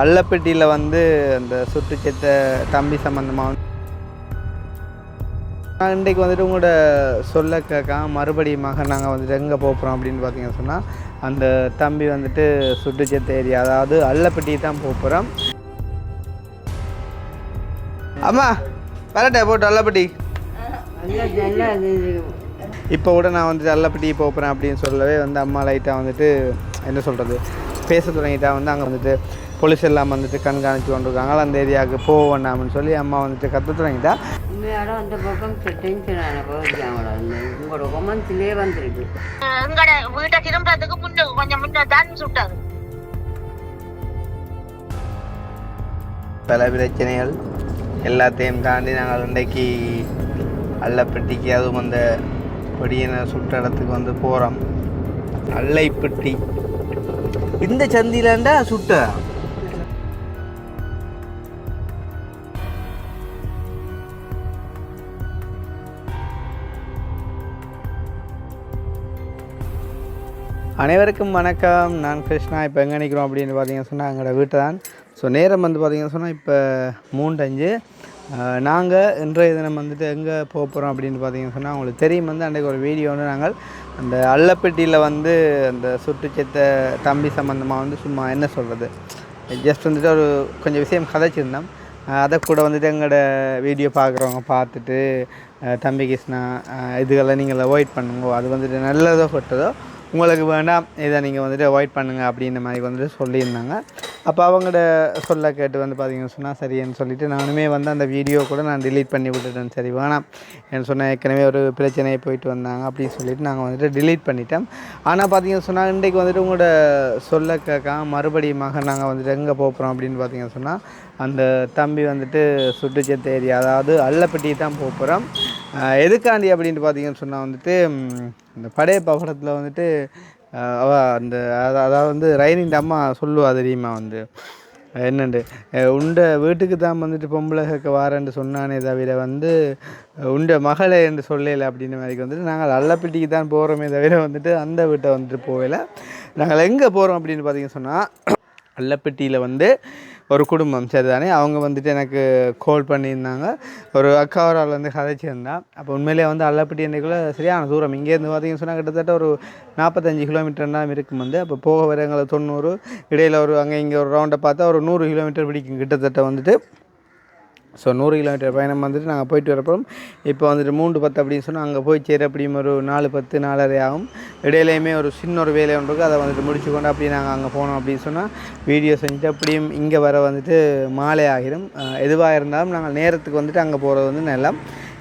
அள்ளப்பட்டியில் வந்து அந்த சுட்டு செத்த தம்பி சம்மந்தமாக இன்றைக்கு வந்துட்டு உங்களோட சொல்ல கேட்காம மறுபடியுமாக நாங்கள் வந்துட்டு எங்கே போகிறோம் அப்படின்னு பார்த்தீங்கன்னு சொன்னால் அந்த தம்பி வந்துட்டு சுட்டு செத்த ஏரியா, அதாவது அள்ளப்பட்டி தான் போகிறோம். அம்மா வரட்டே போட்டு அள்ளப்பட்டி இப்போ கூட நான் வந்துட்டு அள்ளப்பட்டி போகிறேன் அப்படின்னு சொல்லவே வந்து அம்மா லைட்டாக வந்துட்டு என்ன சொல்கிறது பேச தொடங்கிட்டா வந்து அங்கே வந்துட்டு போலீஸ் எல்லாம் வந்துட்டு கண்காணித்து கொண்டிருக்காங்க. அந்த ஏரியாவுக்கு போக வேண்டாம்னு சொல்லி அம்மா வந்துட்டு கற்று தொடங்கிட்டா. உண்மையாலும் அந்த பக்கம் டென்ஷனான உங்களோட கொமன்ஸ்லேயே வந்துருக்கு. எங்களோட வீட்டை திரும்புறதுக்கு கொஞ்சம் முன்னே தான் சுட்டாங்க. பல பிரச்சனைகள் எல்லாத்தையும் தாண்டி நாங்கள் இன்றைக்கு அள்ளப்பட்டிக்கு அதுவும் அந்த கொடியின சுட்ட இடத்துக்கு வந்து போகிறோம். அள்ளைப்பட்டி இந்த சந்தியிலாண்டா சுட்ட அனைவருக்கும் வணக்கம். நான் கிருஷ்ணா. இப்போ எங்கே நிற்கிறோம் அப்படின்னு பார்த்தீங்கன்னு சொன்னால் எங்களோட வீட்டை தான். ஸோ நேரம் வந்து பார்த்திங்கன்னு சொன்னால் இப்போ 3:05. நாங்கள் இன்றைய தினம் வந்துட்டு எங்கே போகிறோம் அப்படின்னு பார்த்தீங்கன்னு சொன்னால் உங்களுக்கு தெரியும் வந்து அன்றைக்கு ஒரு வீடியோ வந்து நாங்கள் அந்த அள்ளப்பட்டியில் வந்து அந்த சுட்டு செத்த தம்பி சம்மந்தமாக வந்து சும்மா என்ன சொல்கிறது ஜஸ்ட் வந்துட்டு ஒரு கொஞ்சம் விஷயம் கதைச்சிருந்தோம். அதை கூட வந்துட்டு எங்களோட வீடியோ பார்க்குறவங்க பார்த்துட்டு தம்பி கிருஷ்ணா இதுகளை நீங்கள் அவாய்ட் பண்ணுங்க, அது வந்துட்டு நல்லதோ கெட்டதோ உங்களுக்கு வேண்டாம், இதை நீங்கள் வந்துட்டு அவாய்ட் பண்ணுங்கள் அப்படின்ற மாதிரி வந்துட்டு சொல்லியிருந்தாங்க. அப்போ அவங்களோட சொல்ல கேட்டு வந்து பார்த்திங்கன்னு சொன்னால் சரின்னு சொல்லிவிட்டு நானுமே வந்து அந்த வீடியோ கூட நான் டிலீட் பண்ணி விட்டுட்டேன். சரி வேணாம் என்ன சொன்னால் ஏற்கனவே ஒரு பிரச்சனையை போயிட்டு வந்தாங்க அப்படின்னு சொல்லிவிட்டு நாங்கள் வந்துட்டு டிலீட் பண்ணிட்டோம். ஆனால் பார்த்திங்கன்னு சொன்னால் இன்றைக்கு வந்துட்டு உங்களோட சொல்ல கேட்காம மறுபடியுமாக நாங்கள் வந்துட்டு எங்கே போகிறோம் அப்படின்னு பார்த்திங்கன்னு சொன்னால் அந்த தம்பி வந்துட்டு சுட்டு செத்த ஏரியா, அதாவது அள்ளப்பட்டி தான் போகிறோம். எதுக்காண்டி அப்படின்ட்டு பார்த்திங்கன்னு சொன்னால் வந்துட்டு இந்த படையப்பா படத்தில் வந்துட்டு அந்த அதாவது வந்து ரைனின் அம்மா சொல்லுவா தெரியுமா வந்து என்னண்டு உண்ட வீட்டுக்கு தான் வந்துட்டு பொம்பளை கேட்க வாரேன்னு சொன்னானே தவிர வந்து உண்ட மகளை என்று சொல்லலை அப்படின்ற மாதிரி வந்துட்டு நாங்கள் அள்ளப்பட்டிக்கு தான் போகிறோமே தவிர வந்துட்டு அந்த வீட்டை வந்துட்டு போகலை. நாங்கள் எங்கே போகிறோம் அப்படின்னு பார்த்தீங்கன்னு சொன்னால் அள்ளப்பட்டியில் வந்து ஒரு குடும்பம் சரிதானே, அவங்க வந்துட்டு எனக்கு கால் பண்ணியிருந்தாங்க. ஒரு அக்காவரால் வந்து கதைச்சிருந்தா. அப்போ உண்மையிலே வந்து அள்ளப்பட்டி என்றைக்குள்ளே சரியான தூரம் இங்கேருந்து பார்த்தீங்கன்னு சொன்னால் கிட்டத்தட்ட ஒரு 45 கிலோமீட்டர் தான் இருக்கும் வந்து. அப்போ போக வர எங்களுக்கு 90, இடையில் ஒரு அங்கே இங்கே ஒரு ரவுண்டை பார்த்தா ஒரு 100 கிலோமீட்டர் பிடிக்கும் கிட்டத்தட்ட வந்துட்டு. ஸோ 100 கிலோமீட்டர் பயணம் வந்துட்டு நாங்கள் போயிட்டு வரப்போம். இப்போ வந்துட்டு 3:10 அப்படின்னு சொன்னால் அங்கே போய் சேர அப்படியும் ஒரு 4:10 4:30 ஆகும். இடையிலையுமே ஒரு சின்ன ஒரு வேலை ஒன்று இருக்குது, அதை வந்துட்டு முடிச்சு கொண்டு அப்படி நாங்கள் அங்கே போனோம் அப்படின்னு சொன்னால் வீடியோ செஞ்சுட்டு அப்படியும் இங்கே வர வந்துட்டு மாலை ஆகிடும். எதுவாக இருந்தாலும் நாங்கள் நேரத்துக்கு வந்துட்டு அங்கே போகிறது வந்து நல்லா.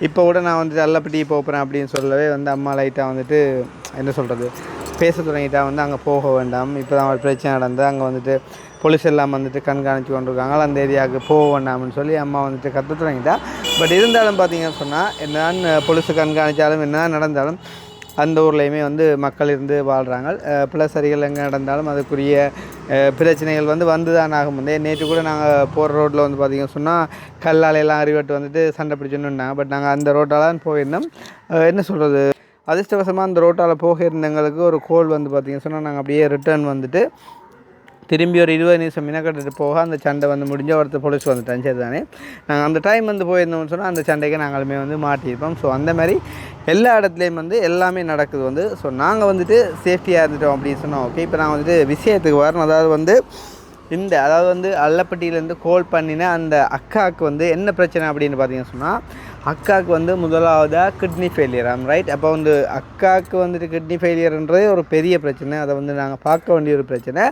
இப்போ கூட நான் வந்துட்டு அள்ளப்பட்டி போகிறேன் அப்படின்னு சொல்லவே வந்து அம்மா லைட்டாக வந்துட்டு என்ன சொல்கிறது பேச தொடங்கிட்டா வந்து அங்கே போக வேண்டாம், இப்போ தான் ஒரு பிரச்சனை நடந்தது, அங்கே வந்துட்டு போலீஸ் எல்லாம் வந்துட்டு கண்காணித்து கொண்டிருக்காங்க, அந்த ஏரியாவுக்கு போக வேண்டாம்னு சொல்லி அம்மா வந்துட்டு கற்று தொடங்கிட்டா. பட் இருந்தாலும் பார்த்தீங்கன்னு சொன்னால் என்னதான் போலீஸு கண்காணித்தாலும் என்னதான் நடந்தாலும் அந்த ஊர்லேயுமே வந்து மக்கள் இருந்து வாழ்கிறாங்க. பிளஸரிகள் எங்கே நடந்தாலும் அதுக்குரிய பிரச்சனைகள் வந்து தான் ஆகும். வந்து நேற்று கூட நாங்கள் போகிற ரோட்டில் வந்து பார்த்திங்கன்னு சொன்னால் கல்லாலையெல்லாம் அறிவட்டு வந்துட்டு சண்டை பிடிச்சுன்னுட்டாங்க. பட் நாங்கள் அந்த ரோட்டால் தான் போயிருந்தோம். என்ன சொல்கிறது அதிர்ஷ்டவசமாக அந்த ரோட்டால் போக இருந்தவங்களுக்கு ஒரு கோல் வந்து பார்த்திங்கன்னு சொன்னால் நாங்கள் அப்படியே ரிட்டர்ன் வந்துட்டு திரும்பி ஒரு 20 நிமிஷம் மினக்கட்டுட்டு போக அந்த சண்டை வந்து முடிஞ்ச ஒருத்தர் போலீஸ் வந்துட்டான் சரி தானே. நாங்கள் அந்த டைம் வந்து போயிருந்தோம்னு சொன்னால் அந்த சண்டைக்கு நாங்களுமே வந்து மாட்டியிருப்போம். ஸோ அந்த மாதிரி எல்லா இடத்துலையும் வந்து எல்லாமே நடக்குது வந்து. ஸோ நாங்கள் வந்துட்டு சேஃப்டியாக இருந்துட்டோம் அப்படின்னு சொன்னோம். ஓகே, இப்போ நாங்கள் வந்துட்டு விஷயத்துக்கு வரணும். அதாவது வந்து அதாவது அள்ளப்பட்டியிலேருந்து கால் பண்ணின அந்த அக்காவுக்கு வந்து என்ன பிரச்சனை அப்படின்னு பார்த்தீங்கன்னு சொன்னால் அக்காவுக்கு வந்து முதலாவதாக கிட்னி ஃபெயிலியர் ரைட். அப்போ வந்து அக்காவுக்கு வந்துட்டு கிட்னி ஃபெயிலியர்ன்றது ஒரு பெரிய பிரச்சனை, அதை வந்து நாங்கள் பார்க்க வேண்டிய ஒரு பிரச்சனை.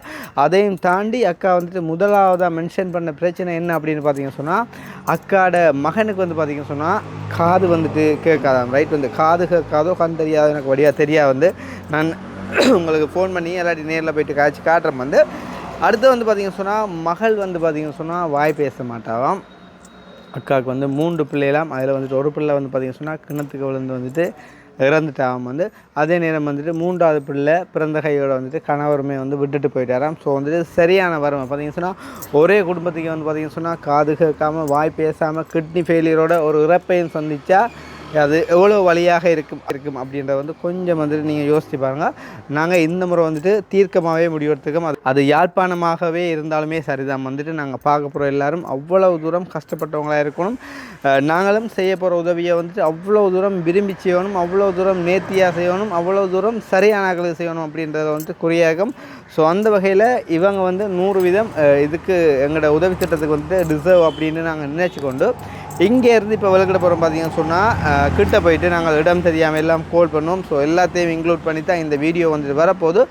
அதையும் தாண்டி அக்கா வந்துட்டு முதலாவதாக மென்ஷன் பண்ண பிரச்சனை என்ன அப்படின்னு பார்த்தீங்கன்னு சொன்னால் அக்காவோட மகனுக்கு வந்து பார்த்திங்கன்னு சொன்னால் காது வந்துட்டு கேட்காதாம் ரைட். வந்து காது கேட்காதோ கண் தெரியாதோ எனக்கு வழியாக தெரியாது வந்து நான் உங்களுக்கு ஃபோன் பண்ணி எல்லாத்தையும் நேரில் போய்ட்டு காட்டுறேன் வந்து. அடுத்து வந்து பார்த்திங்கன்னு சொன்னால் மகள் வந்து பார்த்திங்கன்னு சொன்னால் வாய் பேச மாட்டாவாம். அக்காவுக்கு வந்து 3 பிள்ளைலாம், அதில் வந்துட்டு ஒரு பிள்ளை வந்து பார்த்திங்கன்னு சொன்னால் கிணத்துக்கு விழுந்து வந்துட்டு இறந்துட்டாவும் வந்து. அதே நேரம் வந்துட்டு 3வது பிள்ளை பிறந்த கையோடு வந்துட்டு கணவருமே வந்து விட்டுட்டு போயிட்டாராம். ஸோ வந்துட்டு சரியான வறுமை பார்த்திங்கன்னு சொன்னால் ஒரே குடும்பத்துக்கு வந்து பார்த்திங்கன்னு சொன்னால் காது கேட்காமல் வாய் பேசாமல் கிட்னி ஃபெயிலியரோட ஒரு இறப்பையும் சந்தித்தா அது எவ்வளோ வழியாக இருக்கும் அப்படின்றத வந்து கொஞ்சம் வந்துட்டு நீங்கள் யோசித்து பாருங்கள். நாங்கள் இந்த முறை வந்துட்டு தீர்க்கமாகவே முடிவெடுத்துக்கோம். அது யாழ்ப்பாணமாகவே இருந்தாலுமே சரிதான் வந்துட்டு நாங்கள் பார்க்க போகிற எல்லாரும் அவ்வளவு தூரம் கஷ்டப்பட்டவங்களாக இருக்கணும். நாங்களும் செய்ய போகிற உதவியை வந்துட்டு அவ்வளோ தூரம் விரும்பி செய்யணும், அவ்வளோ தூரம் நேர்த்தியாக செய்யணும், அவ்வளோ தூரம் சரியானங்களுக்கு செய்யணும் அப்படின்றத வந்துட்டு குறியாகும். ஸோ அந்த வகையில் இவங்க வந்து 100% இதுக்கு எங்களோட உதவி திட்டத்துக்கு வந்துட்டு டிசர்வ் அப்படின்னு நாங்கள் நினச்சிக்கொண்டு இங்கேருந்து இப்போ விளக்கிட போகிறோம். பார்த்தீங்கன்னு சொன்னால் கிட்ட போயிட்டு நாங்கள் இடம் தெரியாமல் எல்லாம் கால் பண்ணோம். ஸோ எல்லாத்தையும் இன்க்ளூட் பண்ணி தான் இந்த வீடியோ வந்துட்டு வரப்போகுது.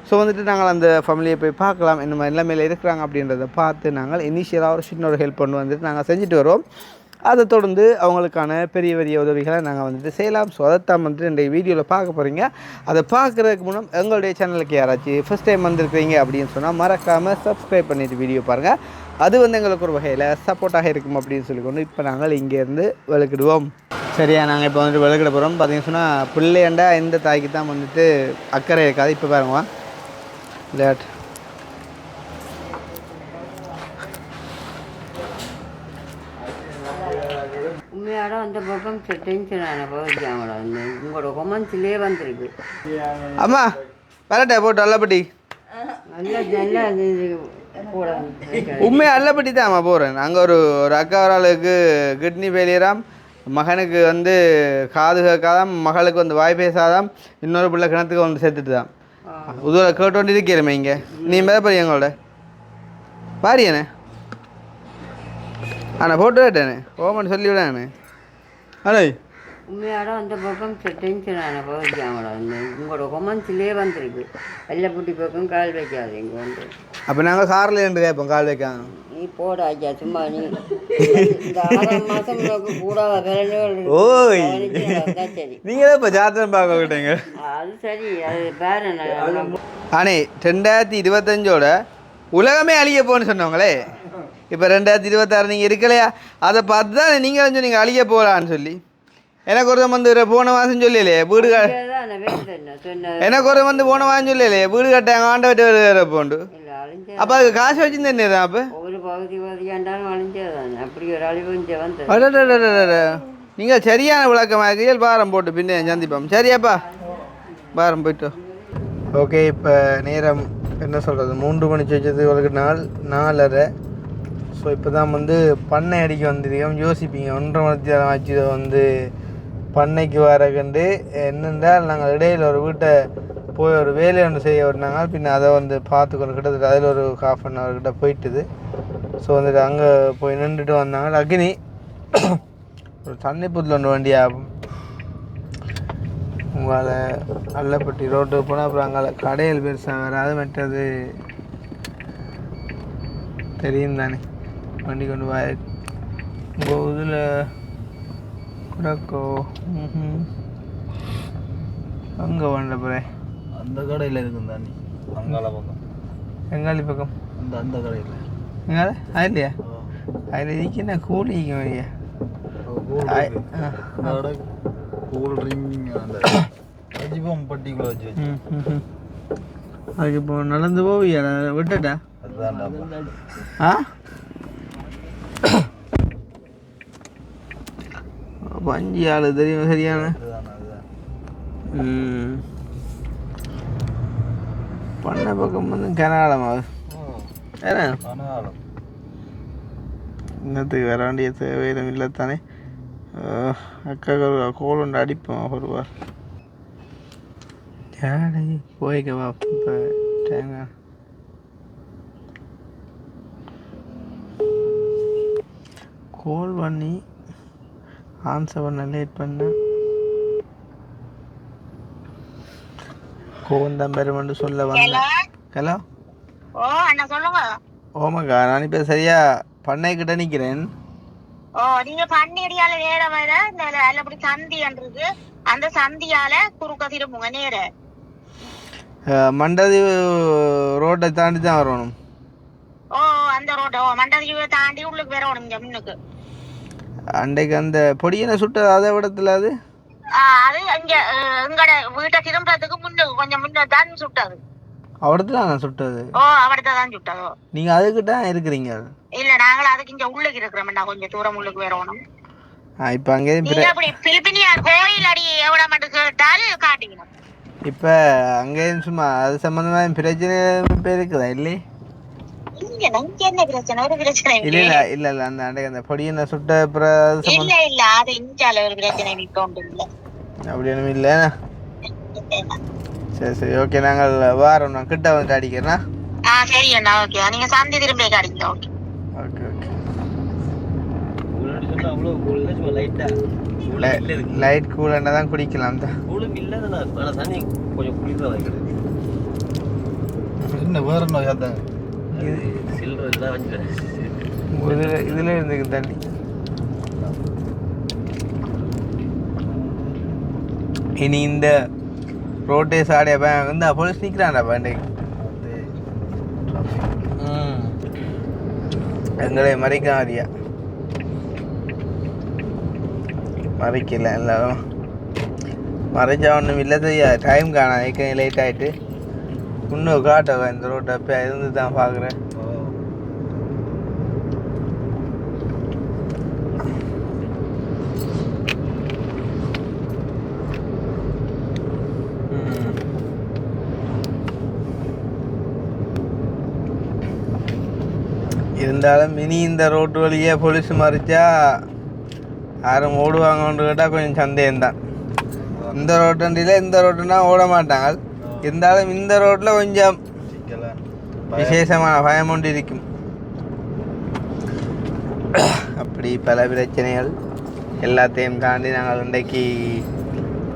ஸோ வந்துட்டு நாங்கள் அந்த ஃபேமிலியை போய் பார்க்கலாம், இந்த மாதிரி நிலைமையில் இருக்கிறாங்க அப்படின்றத பார்த்து நாங்கள் இனிஷியலாக ஒரு சின்ன ஒரு ஹெல்ப் பண்ணி வந்துட்டு நாங்கள் செஞ்சுட்டு வருவோம். அதை தொடர்ந்து அவங்களுக்கான பெரிய பெரிய உதவிகளை நாங்கள் வந்துட்டு செய்யலாம். ஸோ அதைத்தான் வந்துட்டு இந்த வீடியோவில் பார்க்க போகிறீங்க. அதை பார்க்குறதுக்கு முன்னம் எங்களுடைய சேனலுக்கு யாராச்சும் ஃபஸ்ட் டைம் வந்திருக்கிறீங்க அப்படின்னு சொன்னால் மறக்காமல் சப்ஸ்கிரைப் பண்ணிவிட்டு வீடியோ பாருங்கள். அது வந்து எங்களுக்கு ஒரு வகையில் சப்போர்ட்டாக இருக்கும் அப்படின்னு சொல்லிக்கொண்டு இப்போ நாங்கள் இங்கேருந்து விளக்கிடுவோம். சரியா, நாங்கள் இப்போ வந்துட்டு விளக்கிட போகிறோம். பார்த்தீங்கன்னு சொன்னால் பிள்ளையண்டா இந்த தாய்க்கு தான் வந்துட்டு அக்கறை இருக்காது. இப்போ பாருங்கவா லேட் உண்மையாட அந்த பக்கம் டென்ஷனான பகுதியாங்களா உங்களோட கொமன்ஸ்லேயே வந்திருக்கு. அம்மா வரட்டே போட்டு அல்லப்பட்டி நல்லா நல்லா போட உண்மையாக அல்லப்பட்டி தான் அம்மா போகிறேன். அங்கே ஒரு அக்கா ஒரு ஆளுக்கு கிட்னி ஃபெயிலியராம், மகனுக்கு வந்து காது கேட்காதாம், மகளுக்கு வந்து வாய் பேசாதாம், இன்னொரு பிள்ளை கிணத்துக்கு வந்து சேர்த்துட்டு தான் உதவ கேட்டோண்டு இருக்கிறமே. இங்கே நீ மேதப்படி எங்களோட பாரியண்ணே அண்ணா போட்டு விட்டேண்ணே ஓமன் சொல்லி விடாண்ணே. அண்ணே உண்மையாட அந்த பக்கம் டென்ஷனான பகுதியாங்களா உங்களோட கொமன்ஸ்லேயே வந்திருக்கு. வெள்ளைப்பட்டி பக்கம் கால் வைக்காது இங்கே வந்து. அப்போ நாங்கள் காரில் இருந்து கேட்போம் கால் வைக்காங்க. நீ போட ஐயா சும்மா நீ இந்த 6 மாதம் கூடாத ஓய் சரி. நீங்கள் தான் இப்போ ஜாத்திரம் பார்க்க விட்டீங்க. அது சரி, அது பேர அண்ணே 2025 உலகமே அழிய போன்னு சொன்னவங்களே, இப்போ 2026 நீங்கள் இருக்கலையா? அதை பார்த்து தான் நீங்கள் வந்து நீங்கள் அழிய போகலான்னு சொல்லி எனக்கு ஒரு வந்து போன மாதம் சொல்லலையே வீடு எனக்கு ஒரு வந்து போன மாதம் சொல்லலையே வீடு கட்டாங்க ஆண்டவற்ற வேற போண்டு. அப்போ அதுக்கு காசு வச்சுருந்தேன் தான். அப்போ ஒரு பகுதி ஆண்டாலும் அழிஞ்சதான் அப்படி ஒரு அழிவு இங்கே வந்து. நீங்கள் சரியான விளக்கமாக இருக்கீங்க. பாரம் போட்டு பின்னே சந்திப்போம். சரியாப்பா பாரம் போய்ட்டோம். ஓகே, இப்போ நேரம் என்ன சொல்கிறது 3 மணி வச்சது உங்களுக்கு 4:30. ஸோ இப்போ தான் வந்து பண்ணை அடிக்க வந்துருக்கோம். யோசிப்பீங்க 1.5 மணி நேரம் ஆச்சு இதை வந்து பண்ணைக்கு வரக்கண்டு. என்னென்றால் நாங்கள் இடையில் ஒரு வீட்டை போய் ஒரு வேலை ஒன்று செய்ய விட்டாங்க. பின்ன அதை வந்து பார்த்துக்கொண்டு கிட்டத்தட்ட அதில் ஒரு 1/2 hour கிட்ட போயிட்டுது. ஸோ வந்துட்டு அங்கே போய் நின்றுட்டு வந்தாங்க. அக்னி ஒரு தண்ணி புதில் ஒன்று வண்டி ஆகும். உங்களால் அல்லப்பட்டி ரோட்டுக்கு போனால் அப்புறம் அங்கே கடையில் பெருசாக வராது. மற்றது தெரியும் தானே வண்டி கொண்டு வாய் உங்கள் இதில் குடக்கோ அங்கே வண்ட போகிறேன். அந்த கடையில் இருக்கும் தாண்டி அங்கால பக்கம் எங்காளி பக்கம் அந்த கடையில் எங்கால இல்லையா? அதில் இதுக்கு என்ன கூலிங்க வழியா கூல்ட்ரிங் அந்த அஜிபம் பட்டிக்குள்ள வச்சு அதுக்கு இப்போ நடந்து போவியா விட்டுட்டா? அதுதான் ஆ பஞ்சு ஆளு தெரியும் சரியான. பண்ண பக்கம் வந்து கனகாலமாகுது. ஏன்னா இன்னத்துக்கு வர வேண்டிய தேவையிலும் இல்லை தானே. அக்கா கோல் ஒன்று அடிப்போம் ஒருவார் யாரை போய்க்கவா. இப்போ தேங்காய் கோல் பண்ணி ஆன்சர் பண்ண லேட் பண்ண கோவந்தான் பெருமண்டு சொல்ல வந்தேன். ஹலோ ஓ அண்ணா சொல்லுங்க. ஓமாக்கா நான் இப்போ சரியா பண்ணைக்கிட்ட நிற்கிறேன். ஓ நீங்க பன்னீடியால நேர வர இந்த அப்படி சந்தி இருக்கு, அந்த சந்தியால குறுக்க திரும்புங்க நேர. மண்டதி ரோட்டை தாண்டி தான் வரணும். ஓ அந்த ரோட்டை மண்டதியை தாண்டி உள்ளுக்கு வரணும் இங்க முன்னுக்கு. அன்றைக்கு அந்த பொடியனை சுட்டது அதை விடத்துல அது அது இங்க எங்கட வீட்டை திரும்புறதுக்கு முன்னுக்கு கொஞ்சம் முன்ன தான் சுட்டது. அவடத்துல நான் சுட்டது. ஓ அவடத்தை தான் சுட்டதோ. நீங்க அதுக்கிட்ட இருக்கிறீங்க? இல்ல நாங்களும் அதுக்கு இங்க உள்ளுக்கு இருக்கிறோம், கொஞ்சம் தூரம் உள்ளுக்கு வரணும். இப்போ அங்கேயும் நீங்க அப்படி பிலிப்பினியார் கோயில் அடி எவ்வளவு மட்டும் கேட்டாலும் காட்டிக்கணும். இப்போ அங்கேயும் சும்மா அது சம்மந்தமாக பிரச்சனை இப்போ இருக்குதா இல்லை? இங்க என்ன பிரச்சனை? ஒரு பிரச்சனை இல்லை இல்ல. இல்லை இல்லை இல்லை அந்த அன்றைக்கு அந்த பொடியை சுட்ட அப்புறம் அது இல்ல சம்மந்தம் இல்ல, அது இஞ்சால ஒரு பிரச்சனை நிற்க இல்ல. அப்படி ஒன்றும் இல்லை. சரி சரி ஓகே, நாங்கள் வாரம் நான் கிட்ட வந்து அடிக்கிறேன்னா. சரி அண்ணா, ஓகே. நீங்க சந்தி திரும்பி அடிங்க. Okay okay okay. அவ்வளோ கூல் சும்மா லைட்டாக லைட் கூலன்னா தான் குடிக்கலாம் தான். கூலும் இல்லை ஆனால் தண்ணி கொஞ்சம் குளிர்தான் வைக்கிறது. என்ன வேற என்ன ஏதாங்க இது சில்லற எல்லாம் வச்சுக்கிறேன். இதில் இருந்துக்கு தண்ணி. இனி இந்த ரோட்டே சாடியா வந்து போலீஸ் நிற்கிறான்டா பாண்டைக்கு. எங்களை மறைக்காதியா, மறைக்கல எல்லாரும் மறைச்சா ஒன்றும் இல்லை தெரியா. டைம் காணா ஏற்கனவே லேட் ஆகிட்டு இன்னும் காட்டவா இந்த ரோட்டை அப்போ இருந்து தான் பார்க்குறேன். இருந்தாலும் இனி இந்த ரோட்டு வழியே போலீஸ் மறிச்சா யாரும் ஓடுவாங்கன்னு கேட்டால் கொஞ்சம் சந்தேகம்தான். இந்த ரோட்டண்டியில் இந்த ரோட்டுனா ஓட மாட்டாங்க. இருந்தாலும் இந்த ரோட்டில் கொஞ்சம் விசேஷமான பயம் ஒன்று இருக்கும். அப்படி பல பிரச்சனைகள் எல்லாத்தையும் தாண்டி நாங்கள் இன்றைக்கு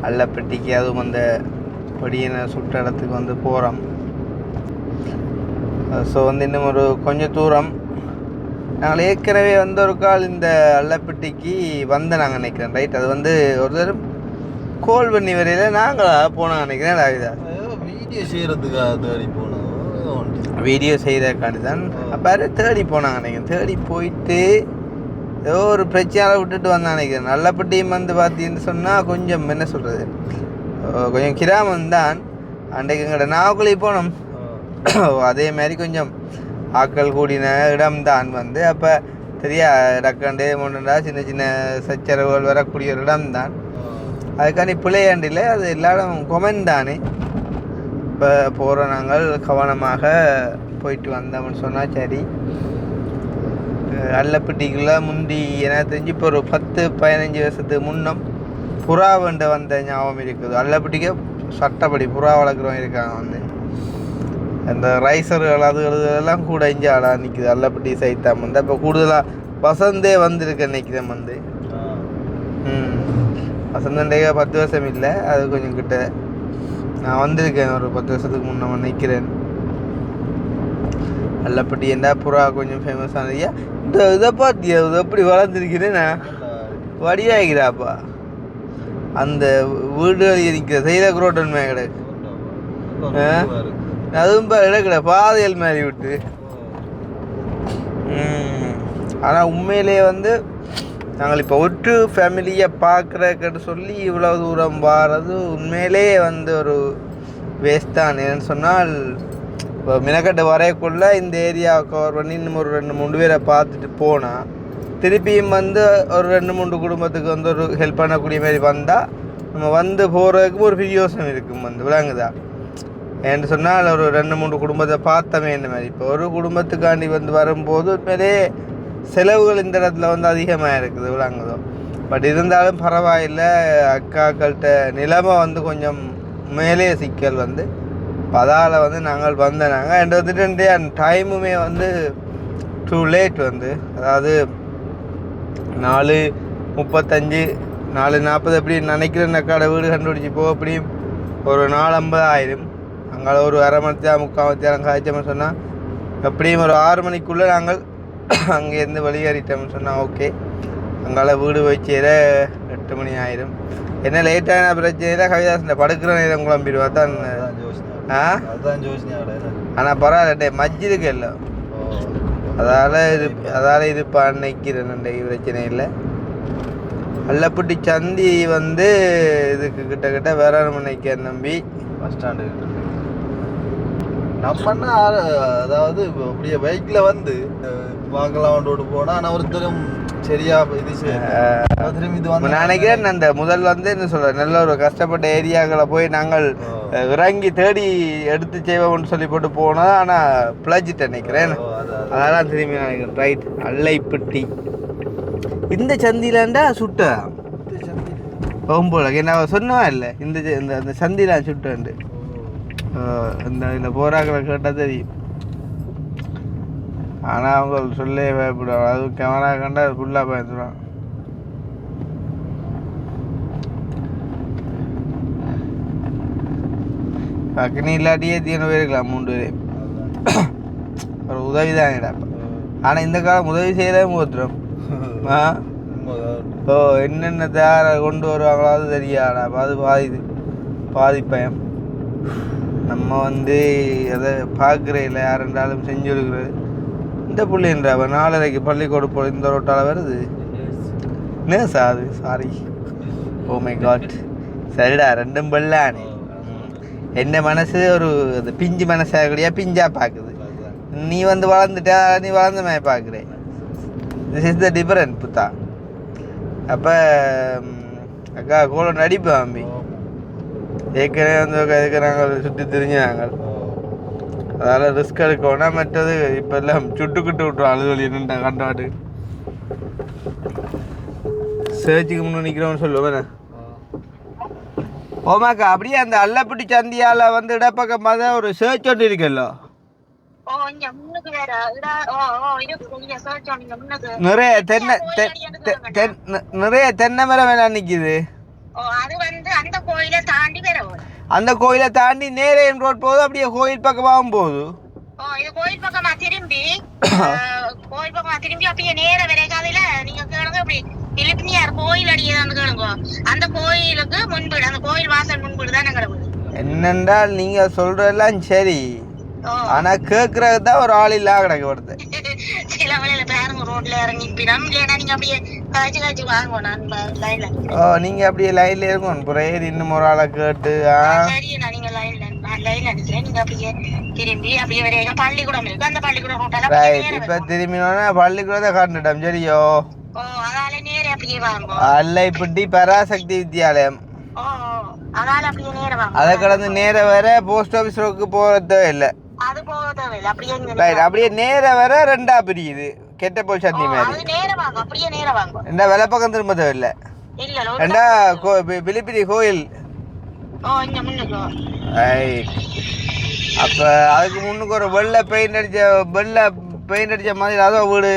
அல்லப்பட்டிக்கு அதுவும் அந்த பொடியின சுட்ட இடத்துக்கு வந்து போகிறோம். ஸோ வந்து இன்னும் ஒரு கொஞ்சம் தூரம். நாங்கள் ஏற்கனவே வந்து ஒரு கால் இந்த அல்லப்பட்டிக்கு வந்து நாங்கள் நினைக்கிறேன். ரைட், அது வந்து ஒரு தரம் கோல் பண்ணி வரையில் நாங்கள் போனாங்க நினைக்கிறேன். ஆகுதா வீடியோ செய்கிறதுக்காக தேடி போனோம். வீடியோ செய்கிறதுக்காண்டி தான் அப்போ தேடி போனாங்க நினைக்கிறேன். தேடி போயிட்டு ஏதோ ஒரு பிரச்சனையால் விட்டுட்டு வந்தாங்க நினைக்கிறேன். நல்லப்பட்டியும் வந்து பார்த்தீங்கன்னு சொன்னால் கொஞ்சம் என்ன சொல்கிறது, கொஞ்சம் கிராமம்தான். அன்றைக்கு எங்களோட நாவக்குழி போனோம். அதே மாதிரி கொஞ்சம் ஆக்கள் கூடின இடம்தான் வந்து. அப்போ தெரியா டக்காண்டே முன்னண்டா சின்ன சின்ன சச்சரவுகள் வரக்கூடிய ஒரு இடம்தான். அதுக்காண்டி பிள்ளையாண்டில் அது எல்லாரும் கொமெண்ட் தானே. இப்போ போகிற நாங்கள் கவனமாக போயிட்டு வந்தோம்னு சொன்னால் சரி. அல்லப்பட்டிக்குள்ளே முந்தி எனக்கு தெரிஞ்சு இப்போ ஒரு 10-15 வருஷத்துக்கு முன்னம் புறா வேண்ட வந்த ஞாபகம் இருக்குது. அல்லப்பட்டிக்கு சட்டப்படி புறா வளர்க்குறவங்க இருக்காங்க வந்து. அந்த ரைசர்கள் அது எல்லாம் கூட இங்கே ஆளாக நிற்குது அல்லப்பட்டி சைத்தாம் வந்து. அப்போ கூடுதலாக வசந்தே வந்திருக்கேன் நிற்கிறேன் வந்து. வசந்தண்டையே 10 வருஷம் இல்லை, அது கொஞ்சம் கிட்ட நான் வந்திருக்கேன் ஒரு 10 வருஷத்துக்கு முன்னே நிற்கிறேன். அல்லப்பட்டி என்ன புறா கொஞ்சம் ஃபேமஸ் ஆனதுயா. இந்த இதை பார்த்தியா இது எப்படி வளர்ந்துருக்கிறேன்னா வடியாகிறாப்பா. அந்த வீடு நிற்கிற செய்த குரோட்டன் மேகடை அதுவும் இடக்கடை பாதையல் மாதிரி விட்டு. ஆனால் உண்மையிலே வந்து நாங்கள் இப்போ ஒற்று ஃபேமிலியை பார்க்குறக்கிட்ட சொல்லி இவ்வளோ தூரம் வாரது உண்மையிலே வந்து ஒரு வேஸ்ட் தான். ஏன்னு சொன்னால் இப்போ மினக்கட்டு வரையக்குள்ளே இந்த ஏரியாவை கவர் பண்ணி இன்னும் ஒரு 2-3 பேரை பார்த்துட்டு போனால் திருப்பியும் வந்து ஒரு 2-3 குடும்பத்துக்கு வந்து ஒரு ஹெல்ப் பண்ணக்கூடிய மாதிரி வந்தால் நம்ம வந்து போகிறதுக்கு ஒரு பிரியோசனம் இருக்கும் வந்து. விளங்குதா? ஏன்னு சொன்னால் ஒரு 2-3 குடும்பத்தை பார்த்தமே இந்த மாதிரி. இப்போ ஒரு குடும்பத்துக்காண்டி வந்து வரும்போது உண்மையிலே செலவுகள் இந்த இடத்துல வந்து அதிகமாக இருக்குது. விளங்குதோ? பட் இருந்தாலும் பரவாயில்லை. அக்காக்கள்கிட்ட நிலைமை வந்து கொஞ்சம் மேலே சிக்கல் வந்து அதால் வந்து நாங்கள் வந்தனாங்க. அண்ட் வந்துட்டு டைமுமே வந்து டூ லேட் வந்து, அதாவது 4:35 4:40 எப்படி நினைக்கிறேன். அக்காட வீடு கண்டுபிடிச்சி போக எப்படியும் ஒரு 4:50 ஆயிரும். அங்கே ஒரு அரை மணி நேரம் 3/4 மணி நேரம் காய்ச்சோம்னு சொன்னால் எப்படியும் ஒரு 6 மணிக்குள்ளே நாங்கள் அங்கேருந்து வெளியேறிட்டோம்னு சொன்னால் ஓகே. அங்கால வீடு போய் சேர 8 மணி ஆயிரும். என்ன லேட்டான பிரச்சனை கவிதாசன் படுக்கிற நேரம் குழம்பிடுவா தான். ஆனால் பரவாயில்ல மஜ்ஜிதுக்கு இல்லை. அதால் இது நினைக்கிறேன் பிரச்சனை இல்லை. அல்லப்பட்டி சந்தி வந்து இதுக்கு கிட்ட வேறாண்மனைக்கு நம்பி பஸ் ஸ்டாண்டு நம்மன்னா அதாவது அப்படியே பைக்கில் வந்து பார்க்கலாம் போனால் ஆனால் ஒருத்தரும் சரியா இது திரும்பி இது வந்து நான் நினைக்கிறேன் அந்த முதல் வந்து என்ன சொல்ற நல்ல ஒரு கஷ்டப்பட்ட ஏரியாக்களை போய் நாங்கள் இறங்கி தேடி எடுத்து செய்வோம்னு சொல்லி போட்டு போனோம். ஆனால் பிளஜிட்டு நினைக்கிறேன். அதெல்லாம் திரும்பி நினைக்கிறேன். ரைட் அல்லைப்பட்டி இந்த சந்திலாண்டா சுட்ட போகும்போல என்ன சொன்னவா இல்லை இந்த இந்த சந்திலாம் சுட்டு இந்த இதில் போராக்களை கேட்டால் தெரியும். ஆனால் அவங்க சொல்லே பயப்படுவாங்க. அது கேமரா கண்டா அது ஃபுல்லாக பயந்துடுவாங்க. பக்கனி இல்லாட்டியே தீன போயிருக்கலாம் 3 பேர். ஒரு உதவி தான் இடாப்பா. ஆனால் இந்த காலம் உதவி செய்யவே போத்துறோம். ஓ என்னென்ன தேர கொண்டு வருவாங்களாவது தெரியாடா. அது பாதிப்பயம். நம்ம வந்து அதை பார்க்குறையில் யாருன்றாலும் செஞ்சு கொடுக்குறது. இந்த பிள்ளைன்றா 4:30 பள்ளிக்கூடம் போ இந்த ரோட்டால் வருது. நேசா அது சாரி. Oh my God. சரிடா ரெண்டும் பல்லானே. என்ன மனசு ஒரு பிஞ்சு மனசாகலையா பிஞ்சா பார்க்குது. நீ வந்து வளர்ந்துட்டா நீ வளர்ந்த மாதிரி பார்க்குறேன். This is the different Buddha. அப்போ அக்கா கூட நடிப்பேன் அம்பி. ஏற்கனவே வந்து இதுக்கு நாங்கள் சுற்றி திரிஞ்சு நாங்கள் அதால் ரிஸ்க் எடுக்கணும். மற்றது இப்போ எல்லாம் சுட்டுக்கிட்டு விட்டுரும் அழுதொலி என்னண்டா கண்டாட்டு சேர்ச்சுக்கு முன்னே நிற்கிறோம்னு சொல்லுவேன். ஓமாக்கா அப்படியே அந்த அல்லப்பட்டி சந்தியால வந்து இடப்பக்கம் பார்த்தா ஒரு சேர்ச் ஒன்று இருக்குல்ல. நிறைய தென்னை மரம் வேணா நிக்குது. அந்த கோயிலை தாண்டி நேரே ரோட் போகுது. அப்படியே கோயில் பக்கமாகவும் போகுது. கோயில் பக்கமா திரும்பி அப்படியே நேர விரைக்காதையில நீங்க கேளுங்க. அப்படி பிலிப்பினியார் கோயில் அடியதான் கேளுங்க. அந்த கோயிலுக்கு முன்பீடு, அந்த கோயில் வாசல் முன்பீடு தான் கிடக்குது. என்னென்றால் நீங்க சொல்றதெல்லாம் சரி, ஆனா கேக்குறது தான் ஒரு ஆள் இல்லா கிடக்கு வருது. சில வேளையில பாருங்க ரோட்ல இறங்கி இல்லைன்னா நீங்க அப்படியே காய்ச்சி வாங்குவோம். நான் லைன்ல நீங்க அப்படியே லைன்ல இருக்கும். புறையேறி இன்னும் ஒரு ஆளை கேட்டு சரியா நீங்க லைன்ல அடிக்கிறேன். நீங்க அப்படியே திரும்பி அப்படியே வரைக்கும் பள்ளிக்கூடம் இருக்கு. அந்த பள்ளிக்கூடம் ரோட்டால இப்ப திரும்பினோன்னா பள்ளிக்கூடத்தை காட்டுட்டோம். சரியோ அதால நேரே அப்படியே வாங்க. அல்லைப்பட்டி பராசக்தி வித்யாலயம். அதால அப்படியே நேர வாங்க. அதை கடந்து நேர வர போஸ்ட் ஆபீஸ் ரோக்கு போறதே இல்லை. அது போக தேவையில்லை. அப்படியே அப்படியே நேர வர 2ஆ பிரியுது. கெட்ட போல் சட்னி மாதிரி நேர வாங்க. அப்படியே நேர வாங்க. என்ன வெலை பக்கம் திரும்ப தேவையில்லை. ஏண்டா பிலிப்பினி கோயில். அப்ப அதுக்கு முன்னுக்கு ஒரு வெள்ளை பெயிண்ட் அடிச்ச மாதிரி அதோ வீடு.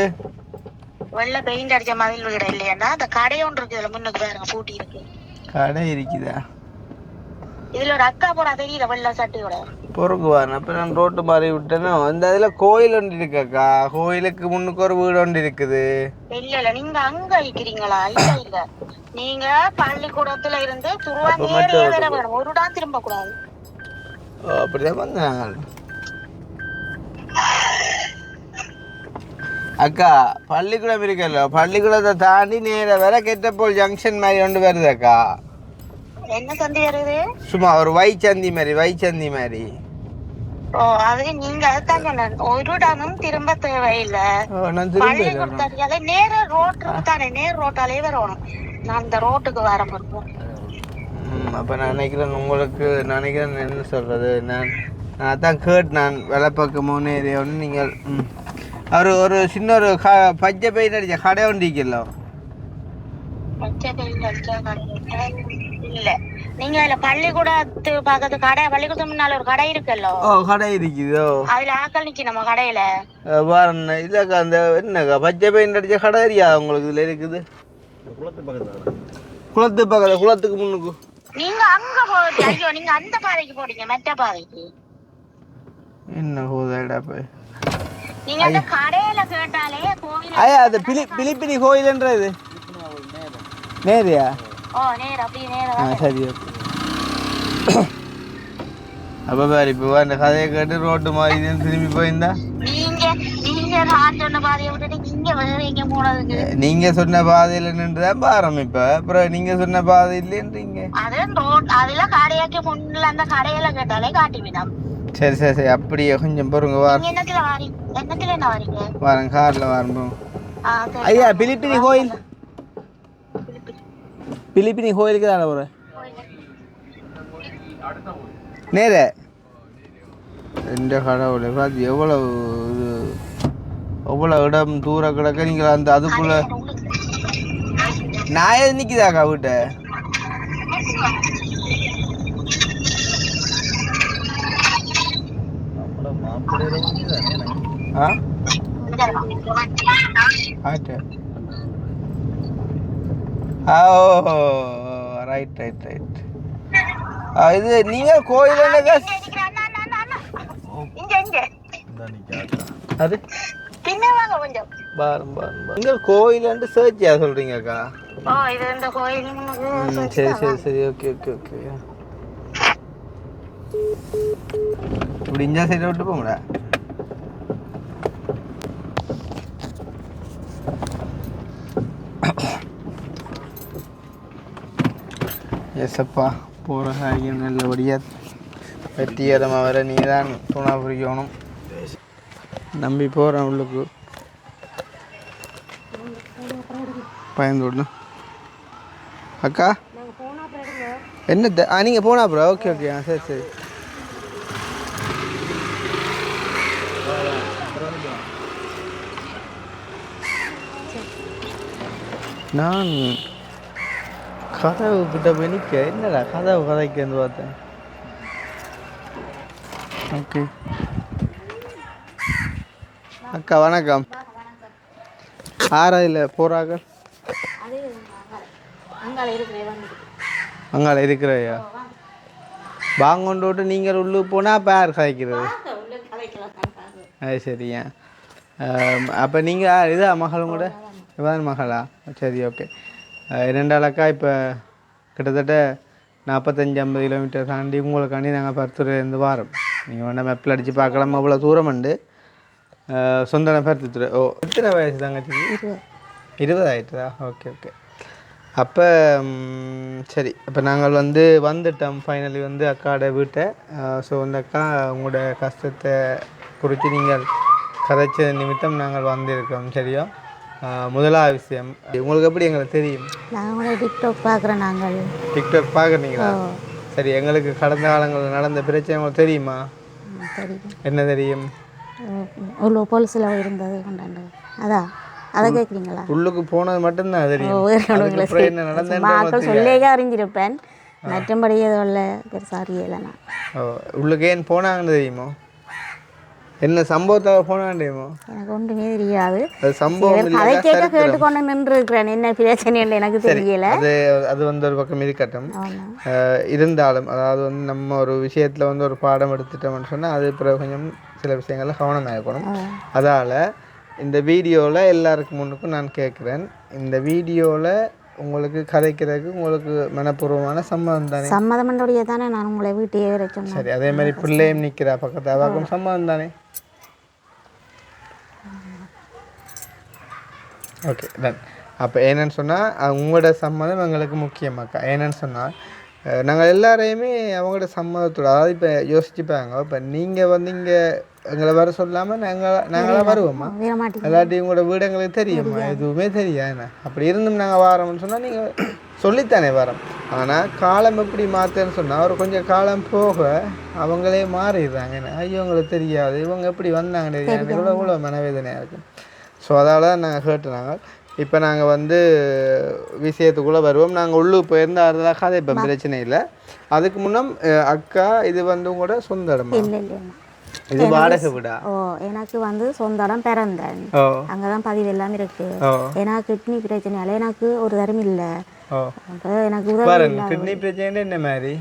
வெள்ளை பெயிண்ட் அடிச்ச மாதிரி வீடு இல்லையா? அந்த கடை ஒன்று இருக்கு. இதுல முன்னுக்கு பாருங்க பூட்டி இருக்கு. கடை இருக்குதா? இதுல ஒரு அக்கா போறா தெரியல வெள்ளை சட்டையோட பொறுக்குவான். அப்ப நான் ரோட்டு மாறி விட்டேன்னா அந்த இதுல கோயில் ஒன்று இருக்குக்கா. கோயிலுக்கு முன்னுக்கு ஒரு வீடு ஒன்று இருக்குது. இல்ல நீங்க அங்க இருக்கிறீங்களா? இல்ல நீங்க பள்ளிக்கூடத்துல இருந்து துருவாங்கேரியே வேற வேணும். ஒரு இடம் திரும்ப கூடாது. அப்படிதான் வந்தாங்க அக்கா. பள்ளிக்கூடம் இருக்கல்ல, பள்ளிக்கூடத்தை தாண்டி நேர வர கெட்டப்போல் ஜங்ஷன் மாதிரி ஒன்று வருது அக்கா. என்ன சந்தி வருது? சும்மா ஒரு வைச்சந்தி மாதிரி. அது நீங்க அதுதான் சொன்ன. ஒரு இடமும் திரும்ப தேவையில்லை. பள்ளிக்கூடத்தால நேர ரோட்டுக்கு தானே, நேர் ரோட்டாலே வரணும். நான் இந்த ரோட்டுக்கு வர முடியும். அப்ப நான் நினைக்கிறேன் என்ன சொல்றது, நான் அதான் கேட்டு நான் வெலை பக்கமோ நேரன்னு நீங்கள் ஒரு சின்ன ஒரு பச்சை பெயிண்ட் அடிச்ச கடை ஒன்று இருக்கல. பச்சை பெயிண்ட் அடிச்ச இல்ல நீங்க அதுல பள்ளிக்கூடத்து பக்கத்து கடை, பள்ளிக்கூடத்து முன்னால ஒரு கடை இருக்குல்ல. கடை இருக்குதோ? அதுல ஆக்கள் நிக்க நம்ம கடையில பாருங்க. இல்லக்கா அந்த என்னக்கா பச்சை பெயிண்ட் அடிச்ச கடை தெரியா உங்களுக்கு? இதுல இருக்குது குளத்து பக்கத்துல, குளத்துக்கு முன்னுக்கு. நீங்க அங்க போறீங்க. ஐயோ நீங்க அந்த பாதைக்கு போறீங்க, மெட்ட பாதைக்கு. என்ன போதா போய் நீங்க அந்த கடையில கேட்டாலே கோயில். ஐயா அது பிலிப்பினி கோயில்ன்றது நேரியா? நேரா அப்படியே நேரா. சரி. அப்ப பாரு இப்போ அந்த கதையை கேட்டு ரோட்டு மாதிரி திரும்பி போயிருந்தா நீங்க சொன்ன பாதையில நின்றுதான் பாரம். இப்ப அப்புறம் நீங்க சொன்ன பாதை இல்லைன்றீங்க. சரி சரி சரி அப்படியே கொஞ்சம் பொறுங்க. வாரம் கார்ல வரும். ஐயா பிலிப்பினி கோயில் பிலிப்பினி கோயிலுக்கு தானே போகிறேன் நேர இந்த கடவுளை பார்த்து எவ்வளவு இது எவ்வளோ இடம் தூர கிடக்க நீங்கள் அந்த அதுக்குள்ள நாயே நிற்குதாக்கா வீட்டை ஆ ஆட்டு ஓ ரைட் ரைட் ரைட் இது நீங்கள் கோயில் அது நீங்கள் கோயிலாண்டு சர்ச்சியா சொல்கிறீங்கக்கா சரி சரி சரி ஓகே ஓகே ஓகே இப்படி இந்த சைடை விட்டு போங்கடா எஸ்ப்பா போகிற காரியம் நல்லபடியாக வெற்றிகரமாக வர நீ தான் துணா புரிக்கணும் நம்பி போகிறேன் உள்ளுக்கு பயந்து விடணும் அக்கா என்ன நீங்கள் போனா அப்புறம் ஓகே ஓகே சரி சரி நான் கதவு கிட்ட போய் நிற்க என்னடா கதவு கதைக்கு வந்து பார்த்தேன் ஓகே அக்கா வணக்கம் ஆறாயில் போகிறாங்க அங்கால இருக்கிறையா வாங்கொண்டு விட்டு நீங்கள் உள்ளுக்கு போனால் அப்போ யார் கதைக்கிறது அது சரியா அப்போ நீங்கள் இதா மகளும் கூட இவன் மகளா சரி ஓகே இரண்டாளக்கா இப்போ கிட்டத்தட்ட 45-50 கிலோமீட்டர் தாண்டி உங்களுக்காண்டி நாங்கள் பருத்துறையிலேருந்து வாரோம் நீங்கள் வேணால் மெப்பில் அடித்து பார்க்கலாம் அவ்வளோ தூரம் உண்டு சொந்தன பருத்துறை ஓ எத்தனை வயசு தங்கச்சி 20 ஆகிட்டுதா ஓகே ஓகே அப்போ சரி இப்போ நாங்கள் வந்துட்டோம் ஃபைனலி அக்காவோட வீட்டை ஸோ அக்கா உங்களோட கஷ்டத்தை குறித்து நீங்கள் கதைச்ச நிமித்தம் நாங்கள் வந்திருக்கோம் சரியா முதலாவது விஷயம் உங்களுக்கு எப்படி எங்களுக்கு தெரியும் நாங்கள் டிக்டாக் பார்க்குறோம் நாங்கள் டிக்டாக் பார்க்குறீங்களா சரி எங்களுக்கு கடந்த காலங்களில் நடந்த பிரச்சனை உங்களுக்கு தெரியுமா தெரியும் என்ன தெரியும் அவ்வளோ போலீஸில் இருந்தது கொண்டாண்டு அதான் அதை கேட்குறீங்களா உள்ளுக்கு போனது மட்டும்தான் தெரியும் என்ன நடந்தது சொல்லியே அறிஞ்சிருப்பேன் மற்றபடி எதுவும் பெருசாக அறியலைண்ணா உள்ளுக்கு ஏன் போனாங்கன்னு தெரியுமோ என்ன சம்பவத்தாக போனாண்டேமோ எனக்கு ஒன்றுமே தெரியாது சம்பவம் அதை கேட்க கேட்டுக்கொண்டு நின்றுருக்கிறேன் என்ன பிரச்சனை இல்லை எனக்கு தெரியல அது ஒரு பக்கம் இருக்கட்டும் இருந்தாலும் அதாவது நம்ம ஒரு விஷயத்தில் ஒரு பாடம் எடுத்துட்டோம்னு சொன்னால் அது பிறகு கொஞ்சம் சில விஷயங்கள்ல கவனம் ஆகணும் அதால் இந்த வீடியோவில் எல்லாருக்கும் முன்னுக்கும் நான் கேட்குறேன் இந்த வீடியோவில் உங்களுக்கு கதைக்கிறதுக்கு உங்களுக்கு மனப்பூர்வமான சம்மதம் தானே சம்மதமண்டோடைய தானே நான் உங்களை வீட்டையே வர சொன்னேன் சரி அதே மாதிரி பிள்ளையும் நிற்கிறா பக்கத்து அவாக்கும் சம்மதம் தானே ஓகே டன் அப்போ என்னன்னு சொன்னால் உங்களோட சம்மதம் எங்களுக்கு முக்கியமாக்கா என்னன்னு சொன்னால் நாங்கள் எல்லாரையுமே அவங்களோட சம்மதத்தோட அதாவது இப்போ யோசிச்சுப்பாங்க இப்போ நீங்கள் இங்கே எங்களை வர சொல்லாமல் நாங்களாம் வருவோம்மா எல்லாத்தையும் உங்களோட வீடு எங்களுக்கு தெரியுமா எதுவுமே தெரியா என்ன அப்படி இருந்தும் நாங்கள் வரோம்னு சொன்னால் நீங்கள் சொல்லித்தானே வரோம் ஆனால் காலம் எப்படி மாற்றுன்னு சொன்னால் ஒரு கொஞ்சம் காலம் போக அவங்களே மாறிடுறாங்க என்ன ஐயோ உங்களுக்கு தெரியாது இவங்க எப்படி வந்தாங்க தெரியாது இவ்வளோ மனவேதனையாக இருக்கும் ஸோ அதால் நாங்கள் கேட்டுனாங்க இப்போ நாங்கள் விஷயத்துக்குள்ளே வருவோம் நாங்கள் உள்ளுக்கு போயிருந்து அதெல்லாம் கதை இப்போ பிரச்சனை இல்லை அதுக்கு முன்னம் அக்கா இது உங்களோட சொந்த இடமா இது வாடகை வீடா எனக்கு சொந்த இடம் பிறந்தேன் அங்கதான் பதிவு எல்லாம் இருக்கு எனக்கு கிட்னி பிரச்சனையால எனக்கு ஒரு தரம் இல்லை எனக்கு கிட்னி பிரச்சனை என்ன மாதிரி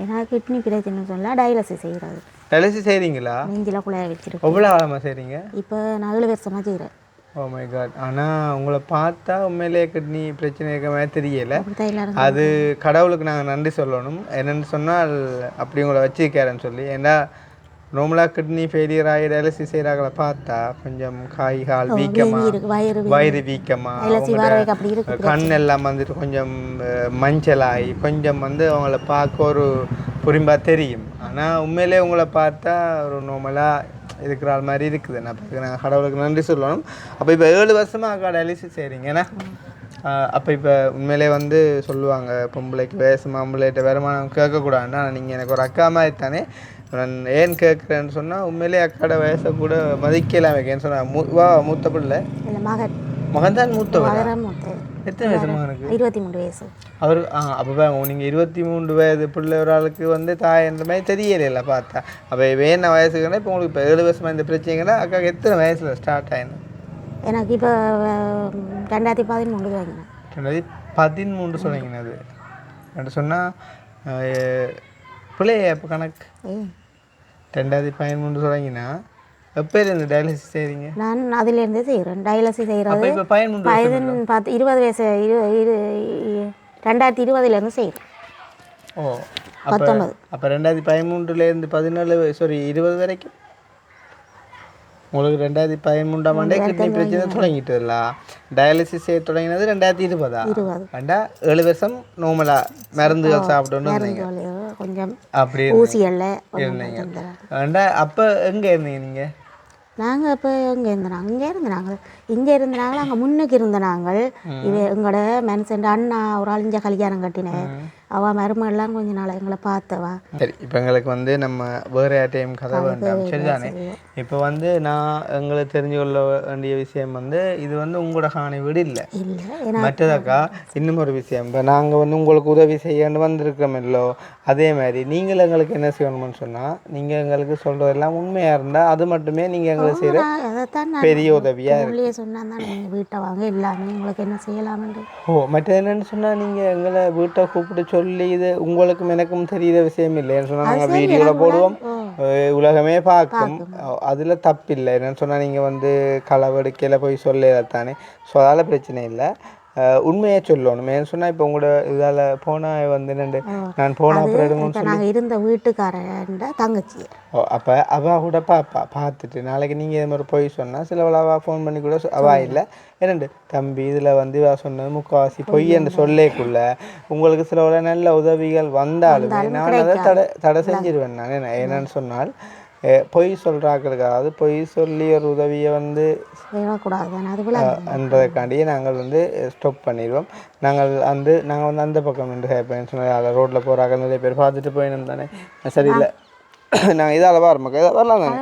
எனக்கு கிட்னி பிரச்சனை சொல்ல டயாலிசிஸ் செய்யறது டயாலிசிஸ் செய்றீங்களா நெஞ்சில குழைய வச்சிருக்கேன் எவ்வளோ காலமாக செய்றீங்க இப்போ நான் 7 வருஷமா செய்கிறேன் ஓ மை காட் ஆனால் உங்களை பார்த்தா உண்மையிலே கிட்னி பிரச்சனை இருக்க மாதிரி தெரியலை அது கடவுளுக்கு நாங்கள் நன்றி சொல்லணும் என்னென்னு சொன்னால் அப்படி உங்களை வச்சிருக்காருன்னு சொல்லி ஏன்னா நார்மலாக கிட்னி ஃபெயிலியர் ஆகி டயாலிசிஸ் செய்கிறாங்களை பார்த்தா கொஞ்சம் கால் வீக்கமாக வயிறு வீக்கமாக கண் எல்லாம் கொஞ்சம் மஞ்சளாகி கொஞ்சம் அவங்கள பார்க்க ஒரு புரிம்பாக தெரியும் ஆனால் உண்மையிலே உங்களை பார்த்தா ஒரு நார்மலாக இருக்கிற ஆள் மாதிரி இருக்குது. அப்போ நாங்கள் கடவுளுக்கு நன்றி சொல்லணும். அப்போ இப்போ 7 வருஷமாக அக்கா டயாலிசிஸ் செய்கிறீங்க ஏன்னா அப்போ இப்போ உண்மையிலே வந்து சொல்லுவாங்க பொம்பளைக்கு வயசு மாம்பிள்ளைகிட்ட வருமானம் கேட்கக்கூடாதுன்னு. ஆனால் நீங்கள் எனக்கு ஒரு அக்கா மாதிரி தானே நான் ஏன் கேட்குறேன்னு சொன்னால் உண்மையிலே அக்காட வயசை கூட மதிக்கலாம் வைக்கேன்னு சொன்னால் மூத்த பிள்ளை மகன் தான் மூத்தவர். எத்தனை வயசு மகனுக்கு? 23 வயசு. அவர் அப்போ நீங்கள் 23 வயது பிள்ளை ஒரு ஆளுக்கு வந்து தாயன்ற மாதிரி தெரியல பார்த்தா. அப்போ வேண வயசுக்குன்னா இப்போ உங்களுக்கு இப்போ 7 வருஷமாக இந்த பிரச்சனைங்கன்னா அக்காவுக்கு எத்தனை வயசில் ஸ்டார்ட் ஆயிடும்? எனக்கு இப்போ 2013 வாங்கினேன். 2013 சொன்னீங்கண்ணா. அது என்ன சொன்னால் பிள்ளைய எப்போ கணக்கு 2013 சொன்னீங்கன்னா எப்போ இருந்து டயாலிசிஸ் செய்கிறீங்க? நான் அதிலேருந்தே செய்கிறேன். டயாலிசிஸ் செய்கிறது இப்போ 20 வயசு 2020 செய்கிறேன். ஓ 19. அப்போ 2013 17 20 வரைக்கும் உங்களுக்கு 2013ஆம் ஆண்டே கிட்னி பிரச்சனை தொடங்கிட்டுல டயாலிசிஸ் செய்ய தொடங்கினது 2020. 7 வருஷம் நார்மலாக மருந்துகள் சாப்பிட்டோன்னு இருந்தீங்க. கொஞ்சம் அப்படி ஊசிகளில் இருந்தீங்க. அப்போ எங்கே இருந்தீங்க நீங்கள்? நாங்கள் இப்போ இங்கே இருந்தாங்க இங்கே இருந்தாங்களா அங்கே முன்னுக்கு இருந்த நாங்கள் எங்களோட மனுஷன் அண்ணா ஒரு ஆள் இங்கே கல்யாணம் கட்டினேன். அவள் மருமகள்லாம் கொஞ்ச நாள் எங்களை பார்த்தவா. சரி இப்போ எங்களுக்கு வந்து நம்ம வேறு டைம் கதை வேண்டாம் சரிதானே. இப்போ வந்து நான் எங்களுக்கு தெரிஞ்சு கொள்ள வேண்டிய விஷயம் வந்து இது வந்து உங்களோட காணி வீடு இல்லை மற்றதாக்கா. இன்னும் ஒரு விஷயம் இப்போ நாங்கள் வந்து உங்களுக்கு உதவி செய்யணும் வந்திருக்கிறோமில்லோ அதே மாதிரி நீங்கள் எங்களுக்கு என்ன செய்யணும்னு சொன்னால் நீங்கள் எங்களுக்கு சொல்கிறதெல்லாம் உண்மையாக இருந்தால் அது மட்டுமே நீங்கள் எங்களுக்கு செய்கிற பெரிய உதவியாக இருக்கு. சொன்னால் தான் நீங்கள் வீட்டை வாங்க எல்லாமே உங்களுக்கு என்ன செய்யலாம்னு. மற்றது என்னென்னு சொன்னால் நீங்கள் எங்களை வீட்டை கூப்பிட்டு சொல்லி இது உங்களுக்கும் எனக்கும் தெரிகிற விஷயம் இல்லை. ஏன்னு சொன்னால் நாங்கள் வீடியோவில் போடுவோம் உலகமே பார்க்கும் அதில் தப்பில்லை. என்னென்னு சொன்னால் நீங்கள் வந்து களவெடுக்கையில் போய் சொல்லத்தானே. ஸோ அதால் பிரச்சனை இல்லை. உண்மையை சொல்லணும். ஏன்னு சொன்னால் இப்போ உங்களோட இதால் போனால் வந்து நான் போன அப்புறம் நாங்கள் இருந்த வீட்டுக்காரன் தங்கச்சி அப்போ அவள் கூட பார்த்துட்டு நாளைக்கு நீங்கள் இது மாதிரி போய் சொன்னால் சிலவளவா ஃபோன் பண்ணி கூட அவா இல்லை என்னண்டு தம்பி இதில் வந்து சொன்னது முக்கால்வாசி பொய் என்று சொல்லேக்குள்ள உங்களுக்கு சிலவள நல்ல உதவிகள் வந்தாலுமே நான் அதை தடை செஞ்சிருவேன். நான் என்னன்னு சொன்னால் பொய் சொல்கிறாக்களுக்கு அதாவது பொய் சொல்லி ஒரு உதவியை வந்து என்றதுக்காண்டியே நாங்கள் வந்து ஸ்டாப் பண்ணிடுவோம். நாங்கள் வந்து அந்த பக்கம் நின்று கேட்பேன் சொன்னால் ரோட்டில் போகிறாங்க நிறைய பேர் பார்த்துட்டு போயின்னு தானே சரியில்லை. நாங்கள் இதால் வரமாக்கா இதை வரலாம் தானே.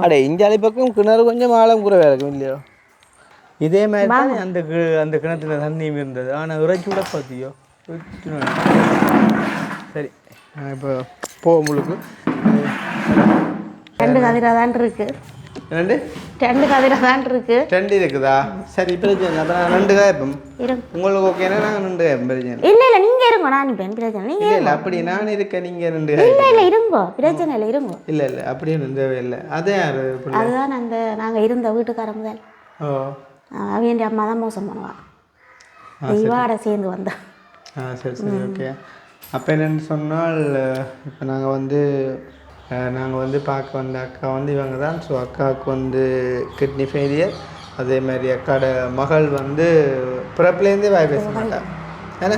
அடே இஞ்சாலி பக்கம் கிணறு கொஞ்சம் ஆழம் குறைவாக இருக்கும் இல்லையோ. இதே மாதிரி தான் அந்த கிணத்துல தண்ணியும் இருந்தது. ஆனால் உரைச்சி விட பார்த்தியோ. சரி இப்போ போக முழுக்கு 2 கதிரை தான் இருக்கு. 2 கதிரை தான் இருக்கு. 2 இருக்குதா? சரி பிரச்சனை அப்போ நான் 2 காய்ப்போம் உங்களுக்கு ஓகேனா நாங்கள் 2 காய்ப்போம் பிரச்சனை இல்லை. நீங்கள் இருங்க நான் இப்போ பிரச்சனை நீங்கள் இல்லை அப்படி நான் இருக்கேன் நீங்கள் 2 இல்லை இருங்கோ பிரச்சனை இல்லை இருங்கோ. இல்லை அப்படியே தேவை இல்லை. அதே அதுதான் அந்த நாங்கள் இருந்த வீட்டுக்கார முதல் அவன் அம்மா தான் மோசம் பண்ணுவான் இவாட சேர்ந்து வந்தா. சரி ஓகே. அப்போ என்னென்னு சொன்னால் இப்போ நாங்கள் வந்து பார்க்க வந்த அக்கா வந்து இவங்க தான். ஸோ அக்காவுக்கு வந்து கிட்னி ஃபெயிலியர். அதே மாதிரி அக்காவோட மகள் வந்து பிறப்புலேருந்தே வாய் பேச மாட்டாள் ஏன்னா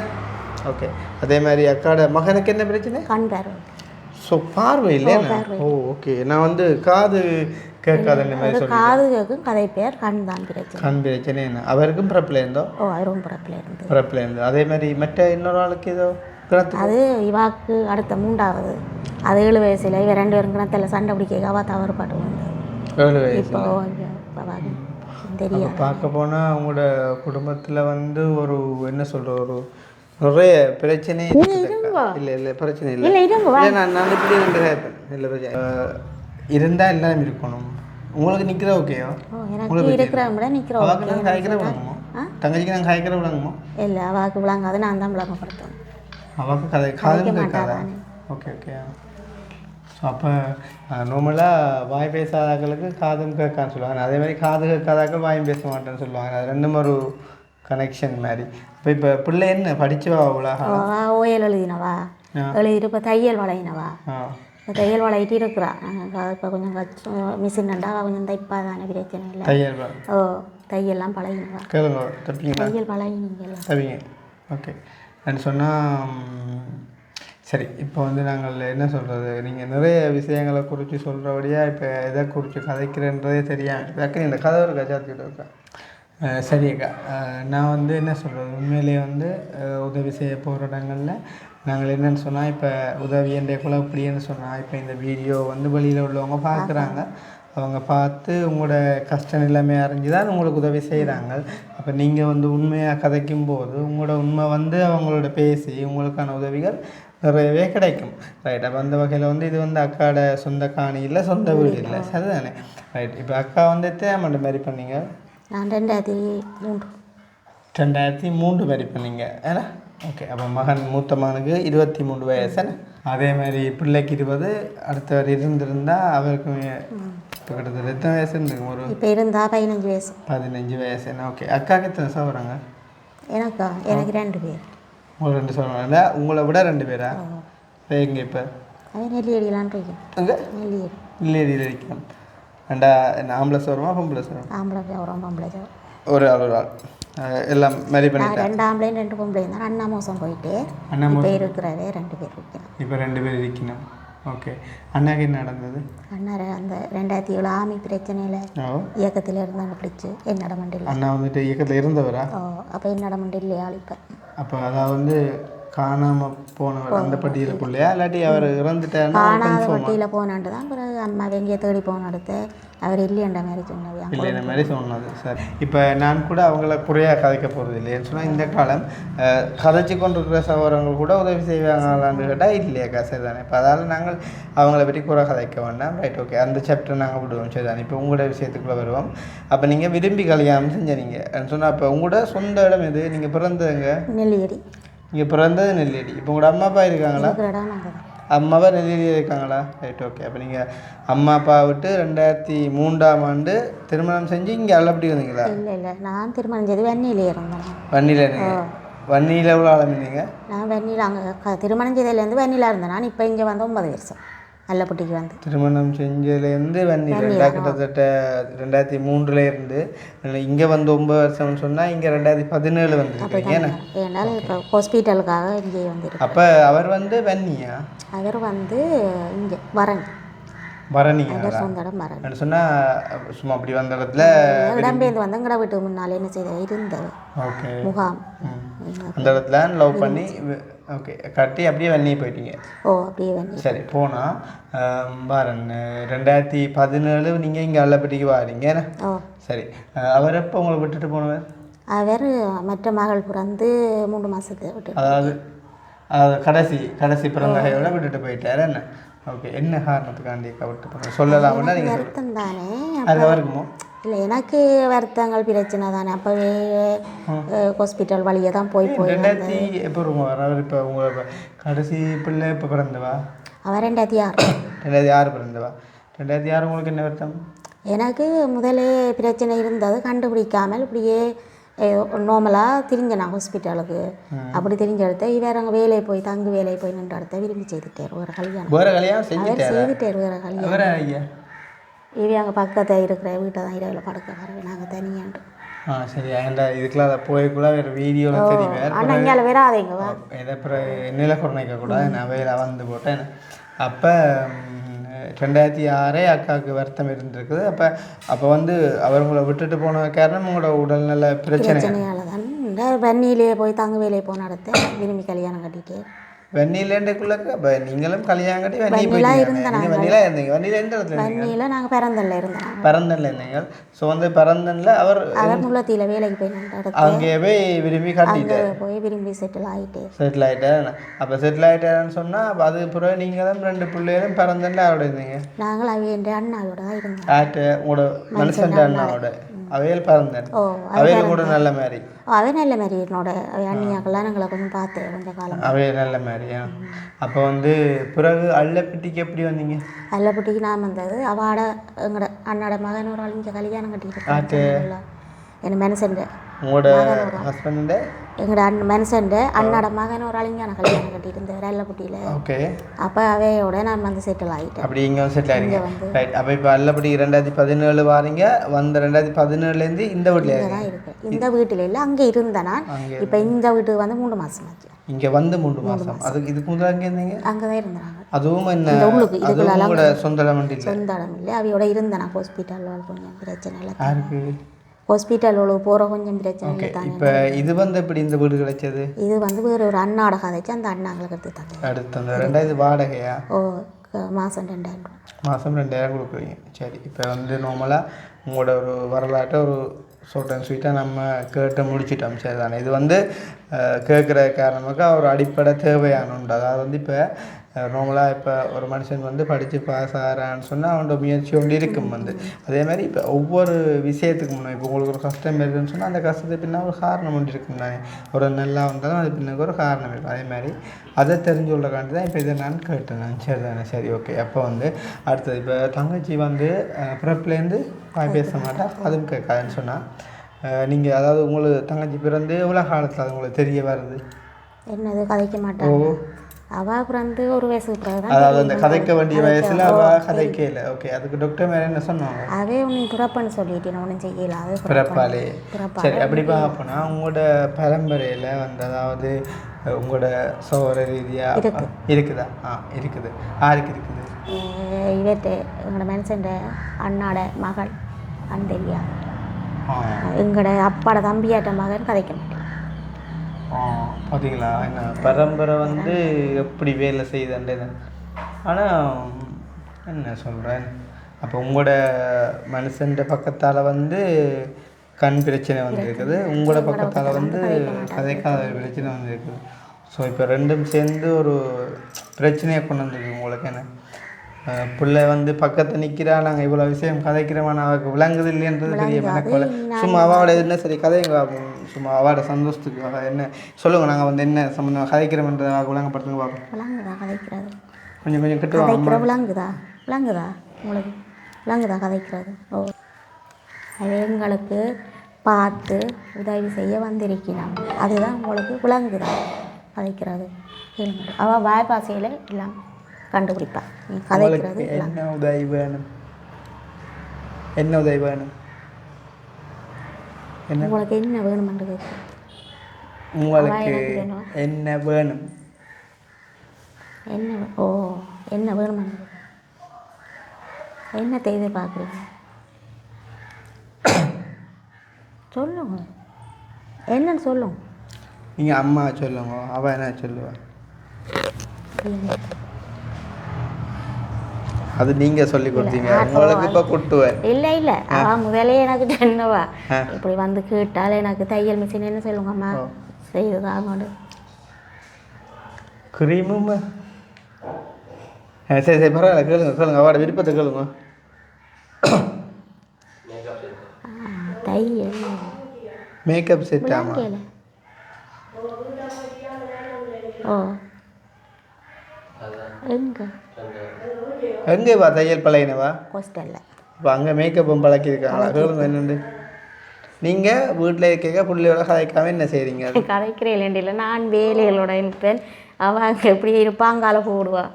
ஓகே. அதே மாதிரி அக்காவோட மகனுக்கு என்ன பிரச்சனை? கண் பார்வை. ஸோ பார்வை இல்லையா? ஓகே. நான் வந்து காது கேட்காதுன்ற மாதிரி சொல்லி காது கேட்கும் கதை பேர் கண் தான் பிரச்சனை. கண் பிரச்சனை என்ன அவருக்கும் பிறப்புலேருந்தோ? அவரும் பிறப்புலேருந்து. அதே மாதிரி மற்ற இன்னொரு ஆளுக்கு ஏதோ அது இவாக்கு அடுத்த 3வது அது 7 வயசுல இவ 2 பேரும் கிணத்துல சண்டை பிடிக்க அவ தவறு பாட்டு வந்து 7 வயசு. இப்போ தெரியும் பார்க்க போனால் அவங்களோட குடும்பத்தில் வந்து ஒரு என்ன சொல்கிற ஒரு நிறைய பிரச்சனை இல்லை பிரச்சனை இல்லை. நான் இப்படி இல்லை பிரச்சனை இருந்தால் எல்லாம் இருக்கணும். உங்களுக்கு நிற்கிற ஓகேயோ? இருக்கிறவங்க நிற்கிறோம். காய்க்கிற விளங்குமோ? தங்கச்சிக்கு நாங்கள் காய்க்கிற விளங்குமோ? இல்லை அவாக்கு விளங்காது நான் தான் விளங்கப்படுத்தேன். அவக்கு காதும் கேட்காதா? ஓகே. ஸோ அப்போ நார்மலாக வாய் பேசாதாக்களுக்கு காதும் கேட்கான்னு சொல்லுவாங்க. அதே மாதிரி காது கேட்காதாக்கள் வாயும் பேச மாட்டேன்னு சொல்லுவாங்க. அது ரெண்டும் ஒரு கனெக்ஷன் மாதிரி. இப்போ பிள்ளை என்ன படிச்சுவா உலகா? ஓயல் எழுதினவா எழுதிட்டு இப்போ தையல் வளையினவா இப்போ தையல் வளையிட்டு இருக்கிறா. இப்போ கொஞ்சம் மிஷின்டா கொஞ்சம் தைப்பா தானே பிரச்சனை இல்லை. தையல் தையல்லாம் பழகினவா கேளுங்க தப்பிங்களா? தையல் பழகினீங்களா? தப்பிங்க ஓகே. சொன்னால் சரி, இப்போ வந்து நாங்கள் என்ன சொல்கிறது, நீங்கள் நிறைய விஷயங்களை குறித்து சொல்கிறபடியாக இப்போ எதை குறித்து கதைக்கிறேன்றதே தெரியாமல் அக்கா இந்த கதை ஒரு கஜாத்திட்டு இருக்கேன். சரி அக்கா, நான் வந்து என்ன சொல்கிறது, உண்மையிலேயே வந்து உதவி செய்ய போகிற இடங்களில் நாங்கள் என்னென்னு சொன்னால், இப்போ உதவி என்ற குழப்படின்னு சொன்னால், இப்போ இந்த வீடியோ வந்து வெளியில் உள்ளவங்க பார்க்குறாங்க, அவங்க பார்த்து உங்களோட கஷ்ட நிலைமை அறிஞ்சு தான் உங்களுக்கு உதவி செய்கிறாங்க. அப்போ நீங்கள் வந்து உண்மையாக கதைக்கும் போது உங்களோட உண்மை வந்து அவங்களோட பேசி உங்களுக்கான உதவிகள் நிறையவே கிடைக்கும். ரைட். அப்போ அந்த வகையில் வந்து இது வந்து அக்காவோட சொந்த காணி இல்லை, சொந்த வீடு இல்லை, சரிதானே? ரைட். இப்போ அக்கா வந்து தேமண்ட மாதிரி பண்ணீங்க? நான் 2003. 2003 மாதிரி பண்ணீங்க ஏன்னா? ஓகே. அப்போ மூத்த மகனுக்கு 23 வயசு, அதே மாதிரி பிள்ளைக்கு 20, அடுத்தவர் இருந்திருந்தால் அவருக்கு இப்போ கிட்டத்தட்ட எத்தனை வயசு இருந்துங்க? ஒரு இப்போ இருந்தால் 15 வயசு. 15 வயசு என்ன? ஓகே. அக்காவுக்கு எத்தனை சவராங்க? எனக்கு 2 பேர். உங்களுக்கு 2 சவராங்க. உங்களை விட 2 பேரா? இப்போ எங்கே இப்போ? அது நெல்லியடியிலான் இருக்கேன். அங்கே நெல்லியடி நெல்லியடியில் இருக்கேன். ரெண்டா ஆம்பளை சவரமா பொம்பளை சவரம்? ஆம்பளை சவரம் பொம்பளை சவரம். ஒரு ஆள் எல்லாம் மேரி பண்ணிட்டேன். 2 ஆம்பளையும் 2 பொம்பளையும் தான். அண்ணா மோசம் போயிட்டு இப்போ இருக்கிறவே 2 பேர் இருக்கணும். இப்போ 2 பேர் இருக்கணும். ஓகே. அண்ணாக்கு என்ன நடந்தது? அண்ணா அந்த 2007 ஆமி பிரச்சனையில் இயக்கத்தில் இருந்தாங்க பிடிச்சி என்னோட மண்டியில். அண்ணா வந்துட்டு இயக்கத்தில் இருந்தவரா? அப்போ என்னோட மண்டியில் ஆளிப்பேன். அப்போ அதாவது வந்து காணாமல் போனவர் அந்த பட்டியலுக்குள்ளையா இல்லாட்டி அவர் இறந்துட்டாருன்னா? காணாத பட்டியில் போனான்ட்டு தான் பிறகு அம்மா வெங்கிய தேடி போன அடுத்து அவர் இல்லையன்ற மாதிரி சொன்னது. இல்லைன்ற மாதிரி சொன்னது. சார், இப்போ நான் கூட அவங்கள குறையாக கதைக்க போகிறது இல்லைன்னு சொன்னால், இந்த காலம் கதைச்சி கொண்டிருக்கிற சகோதரங்கள் கூட உதவி செய்வாங்களான்னு கேட்டால் இல்லையாக்கா, சரிதானே? இப்போ அதால் நாங்கள் அவங்கள பற்றி குறை கதைக்க வேண்டாம். ரைட். ஓகே. அந்த சாப்டர் நாங்கள் விடுவோம், சரிதானே? இப்போ உங்களோட விஷயத்துக்குள்ளே வருவோம். அப்போ நீங்கள் விரும்பி கல்யாணம் செஞ்சீங்க சொன்னால், அப்போ உங்களோட சொந்த இடம் எது? நீங்கள் பிறந்ததுங்க? நெல்லியடி. நீங்கள் பிறந்தது நெல்லியடி. இப்போ உங்களோட அம்மா அப்பா இருக்காங்களா? அம்மாவா நெல்லியடியில் இருக்காங்களா? ரைட். ஓகே. அப்போ நீங்கள் அம்மா அப்பா விட்டு 2003ஆம் ஆண்டு திருமணம் செஞ்சு இங்கே அல்லப்படி வந்தீங்களா? இல்லை, நான் திருமணம் செய்து வன்னியிலே இருந்தேன். வன்னியில்? வன்னியில் எவ்வளோ ஆளம் இருந்தீங்க? நான் வன்னியில் அங்கே திருமணம் செய்ததுலேருந்து வன்னியில் இருந்தேன். நான் இப்போ இங்கே வந்து 9 வருஷம் அல்லப்பட்டிக்கு வந்து. திருமணம் செஞ்சதுலேருந்து வன்னியில் கிட்டத்தட்ட 2003 இருந்து இங்கே வந்து 9 வருஷம்னு சொன்னால் இங்கே 2017 வந்துருக்கீங்க. ஏன்னா இப்போ ஹாஸ்பிட்டலுக்காக இங்கே வந்துருக்கு. அப்போ அவர் வந்து வன்னியா? அவர் வந்து இங்கே பரணி. பரணிங்க சொந்த இடம் பரணி சொன்னால் சும்மா அப்படி வந்த இடத்துல இடம்பெயர்ந்து வந்து எங்கட வீட்டுக்கு முன்னால் என்ன செய்த இருந்தது. ஓகே. முகாம் அந்த இடத்துல லவ் பண்ணி ஓகே கட்டி அப்படியே வன்னி போயிட்டீங்க? அப்படியே வன்னி. சரி. போனால் பாரன் 2017 நீங்கள் இங்கே அல்லப்பட்டிக்கு வாரீங்க. சரி. அவர் எப்போ உங்களை விட்டுட்டு போனவர்? அவர் மற்ற மகள் பிறந்து 3 மாதத்துக்கு விட்டு, அதாவது கடைசி பிறந்தகையோட விட்டுட்டு போயிட்டார் என்ன? ஓகே. என்ன காரணத்துக்காண்டி விட்டு போனோம் சொல்லலாம்னா நீங்கள் வருத்தம் தானே? அது இருக்குமோ? இல்லை, எனக்கு வருத்தங்கள் பிரச்சனை தானே. அப்போவே ஹாஸ்பிட்டல் வழியை தான் போய் எப்போ அவர் இப்போ உங்களை கடைசி பிள்ளை எப்போ பிறந்தவா? அவர் 2006. 2006 பிறந்தவா? 2006 உங்களுக்கு என்ன வருத்தம்? எனக்கு முதலே பிரச்சனை இருந்தது, கண்டுபிடிக்காமல் இப்படியே நார்மலாக திரிஞ்சேன் ஹாஸ்பிட்டலுக்கு. அப்படி திரிஞ்ச இடத்த இவர் அங்கே வேலையை போய் தங்கு வேலையை போய் நின்ற இடத்த விரும்பி செய்துட்டார். வேறு கல்யாணம் செய்துட்டார். வேறு கல்யாணம் இவ அங்கே பக்கத்தில் இருக்கிற வீட்டை தான் இரவில் படுக்க வரவேன் நாங்கள் தனியாண்டு. சரி. இதுக்கெல்லாம் அதை போய்க்குள்ள வேறு வீடியோவில் தெரியும். ஆனால் இங்கே வேற அதைங்கவா அப்புறம் நில குறைக்க கூட நான் வேலை வந்து போட்டேன். அப்போ 2006 அக்காவுக்கு வருத்தம் இருந்திருக்குது. அப்போ வந்து அவங்கள விட்டுட்டு போன காரணம் உங்களோட உடல்நல பிரச்சனையால் தான். வன்னியிலே போய் தங்க வேலையை போன இடத்த விரும்பி கல்யாணம் கட்டிட்டு வன்னியிலேண்டுக்குள்ளக்கு அப்போ நீங்களும் கல்யாணம் கட்டி வன்னியில் இருந்தேன். வன்னியில் எந்த இடத்துல? வன்னியில் நாங்கள் பிறந்தனில் இருந்தோம். பிறந்தனில் இருந்தீங்க. ஸோ வந்து பிறந்தனில் அவர் முள்ளத்தியில் வேலைக்கு போய் நின்ற இடத்த அங்கே போய் விரும்பி கட்டிட்டார். போய் விரும்பி செட்டில் ஆகிட்டார். அப்போ செட்டில் ஆகிட்டாருன்னு சொன்னால் அது பிறகு நீங்கள் தான் 2 பிள்ளைகளும் பிறந்தனில் அவரோட இருந்தீங்க? நாங்கள் அவையோட அண்ணாவோட தான் இருந்தோம். உங்களோட மனுஷன் அண்ணாவோட அவையில் பிறந்தேன். அவையில் கூட நல்ல மாதிரி? அவை நல்ல மாதிரி என்னோட அண்ணியாக்கெல்லாம் நாங்களை கொஞ்சம் பார்த்தேன் கொஞ்சம் காலம். அவைய நல்ல மாதிரியா? அப்போ வந்து பிறகு அல்லப்பட்டிக்கு எப்படி வந்தீங்க? அல்லப்பட்டிக்கு நான் வந்தது அவட எங்களோட அண்ணோட மகன் ஒரு ஆள் இங்கே கல்யாணம் கட்டிக்கிட்டு என்ன மனுஷன் உங்களோட ஹஸ்பண்ட் எங்களோட மனுஷன் அண்ணாட மகன் ஒரு அழிஞ்சான கல்யாணம் கட்டியிருந்தேன் வெள்ளப்பட்டியில். ஓகே. அப்போ அவையோட நான் வந்து செட்டில் ஆகிட்டேன். அப்படி இங்கே செட்டில் ஆகிங்க. ரைட். அப்போ இப்போ அல்லபடி 2017 வாரீங்க, வந்த 2017 இந்த வீட்டில் தான் இருக்கேன். இந்த வீட்டில் இல்லை, அங்கே இருந்தேன் நான். இப்போ இந்த வீட்டுக்கு வந்து 3 மாதம் ஆச்சு. இங்கே வந்து 3 மாதம். அதுக்கு இதுக்கு முதல்ல அங்கே இருந்தீங்க? அங்கே தான் இருந்தாங்க. அதுவும் என்ன உள்ளுக்கு இதுக்குள்ள சொந்த இடம் இல்லை? சொந்த இடம் இல்லை, அவையோட இருந்தேன் நான். ஹாஸ்பிட்டலில் கொஞ்சம் பிரச்சனை இல்லை. யாருக்கு? ஹாஸ்பிட்டலோட போகிற கொஞ்சம் பிரச்சனை இல்லை தானே. இப்போ இது வந்து எப்படி இந்த வீடு கிடைச்சது? இது வந்து வேறு ஒரு அண்ணாட கதைச்சு அந்த அண்ணாங்களுக்கு எடுத்து தாங்க. அடுத்து அந்த 2000 வாடகையா? ஓ, மாதம் 2000 ரூபா. மாதம் 2000 கொடுக்குறீங்க. சரி. இப்போ வந்து நார்மலாக உங்களோட ஒரு வரலாற்றை ஒரு சொல்கிறேன் ஸ்வீட்டாக நம்ம கேட்டு முடிச்சிட்டோம். சரி தானே. இது வந்து கேட்குற காரணமாக ஒரு அடிப்படை தேவையான உண்டு. அதாவது வந்து இப்போ நார்மலாக இப்போ ஒரு மனுஷன் வந்து படித்து பாஸ் ஆகிறான்னு சொன்னால் அவனோட முயற்சி ஒன்று இருக்கும் வந்து. அதே மாதிரி இப்போ ஒவ்வொரு விஷயத்துக்கு முன்னாடி இப்போ உங்களுக்கு ஒரு கஷ்டம் இருக்குதுன்னு சொன்னால் அந்த கஷ்டத்துக்கு பின்னால் ஒரு காரணம் ஒன்று இருக்கும் தானே. ஒரு நல்லா வந்தாலும் அது பின்னாடி ஒரு காரணம் இருக்கும். அதே மாதிரி அதை தெரிஞ்சு கொள்ளக்காண்டி தான் இப்போ இதை நான் கேட்டேன் நான். சரி தானே. சரி, ஓகே. அப்போ வந்து அடுத்தது இப்போ தங்கச்சி வந்து பிறப்புலேருந்து வாய் பேச மாட்டா, அதுவும் கேட்காதுன்னு சொன்னால் நீங்கள் அதாவது உங்களுக்கு தங்கச்சி பிறந்து எவ்வளோ காலத்தில் அது உங்களுக்கு தெரிய வருது? என்னது கதைக்க மாட்டாங்க. அவள் பிறந்து ஒரு வயசுக்கு பிறகு, அதாவது அந்த கதைக்க வேண்டிய வயசில் அவள் கதைக்கல. ஓகே. அதுக்கு டாக்டர் மேலே என்ன சொன்னாங்க? அதே ஒன்று பிறப்புன்னு சொல்லிட்டு ஒன்றும் செய்யல. அது பிறப்பாலே. சரி. அப்படி பார்ப்போனா உங்களோட பரம்பரையில் வந்து அதாவது உங்களோட சோர ரீதியாக இருக்குதா? இருக்குது. யாருக்கு இருக்குது? இவர்கிட்ட எங்களோட மனுஷன் அண்ணாட மகள் அந்தரியா, எங்களோட அப்பாட தம்பியாட்ட மகன் கதைக்க மாட்டேன். பார்த்தீங்களா? என்ன பரம்பரை வந்து எப்படி வேலை செய்யுதுன்றது. ஆனால் என்ன சொல்கிறேன், அப்போ உங்களோட மனுஷன் பக்கத்தால் வந்து கண் பிரச்சனை வந்துருக்குது, உங்களோட பக்கத்தால் வந்து கதைக்காத பிரச்சனை வந்துருக்குது. ஸோ இப்போ ரெண்டும் சேர்ந்து ஒரு பிரச்சனையை கொண்டு வந்துருக்கு உங்களுக்கு. என்ன பிள்ளை வந்து பக்கத்தை நிற்கிறா, நாங்கள் இவ்வளோ விஷயம் கதைக்கிறோமான அவருக்கு விளங்குது இல்லைன்றது தெரியும். எனக்கு சும்மா அவாவோட என்ன சரி கதைங்க, சும்மா அவாவோட சந்தோஷத்துக்கு என்ன சொல்லுங்கள், நாங்கள் வந்து என்ன சம்மந்தமாக கதைக்கிறோம்ன்றதை விளங்கப்படுத்துங்க பார்ப்போம். கதைக்கிறது கொஞ்சம் கொஞ்சம் கிட்ட விளங்குதா? விளங்குதா உங்களுக்கு? விளங்குதா கதைக்கிறது? ஓ, அது எங்களுக்கு பார்த்து உதவி செய்ய வந்திருக்கிறான். அதுதான் உங்களுக்கு விளங்குதா கதைக்கிறது? அவள் வாய்ப்பாசையில் எல்லாம் கண்டுபிடிப்பா. நீ கதைக்கிறது என்ன உதவி வேணும்? என்ன உதவி வேணும்? என்ன உங்களுக்கு என்ன வேணுமென்று கேட்குறேன். உங்களுக்கு என்ன வேணும்? என்ன? ஓ, என்ன வேணுமென்று என்ன தேவை பார்க்குறீங்க? சொல்லுங்க, என்னன்னு சொல்லுங்க. நீங்கள் அம்மா சொல்லுங்க, அவள் என்ன சொல்லுவாள்? அது நீங்கள் சொல்லி கொடுத்தீங்க, உங்களுக்கு இப்போ கூட்டுவேன். இல்லை இல்லை, அவள் முதலே எனக்கு சொன்னவா இப்படி வந்து கேட்டால் எனக்கு தையல் மிஷின் என்ன சொல்லுங்கம்மா செய்யுதாங்க கிரீமும்மா. சரி சரி பரவாயில்ல, கேளுங்க கேளுங்க, அவட விருப்பத்தை கேளுங்க. தையல் மேக்கப் செட் ஆமா. ஓ, எங்கே எங்கேவா தையல் பழகினவா? ஹாஸ்டலில். இப்போ அங்கே மேக்கப்பும் பழக்கியிருக்காங்களா? கேளுங்க என்னண்டு. நீங்கள் வீட்டில் இருக்க பிள்ளையோட கதைக்காம என்ன செய்கிறீங்க? கதைக்கிறேன் இல்லை, நான் வேலைகளோட இருப்பேன். அவங்க எப்படி இருப்பாங்கால போடுவா.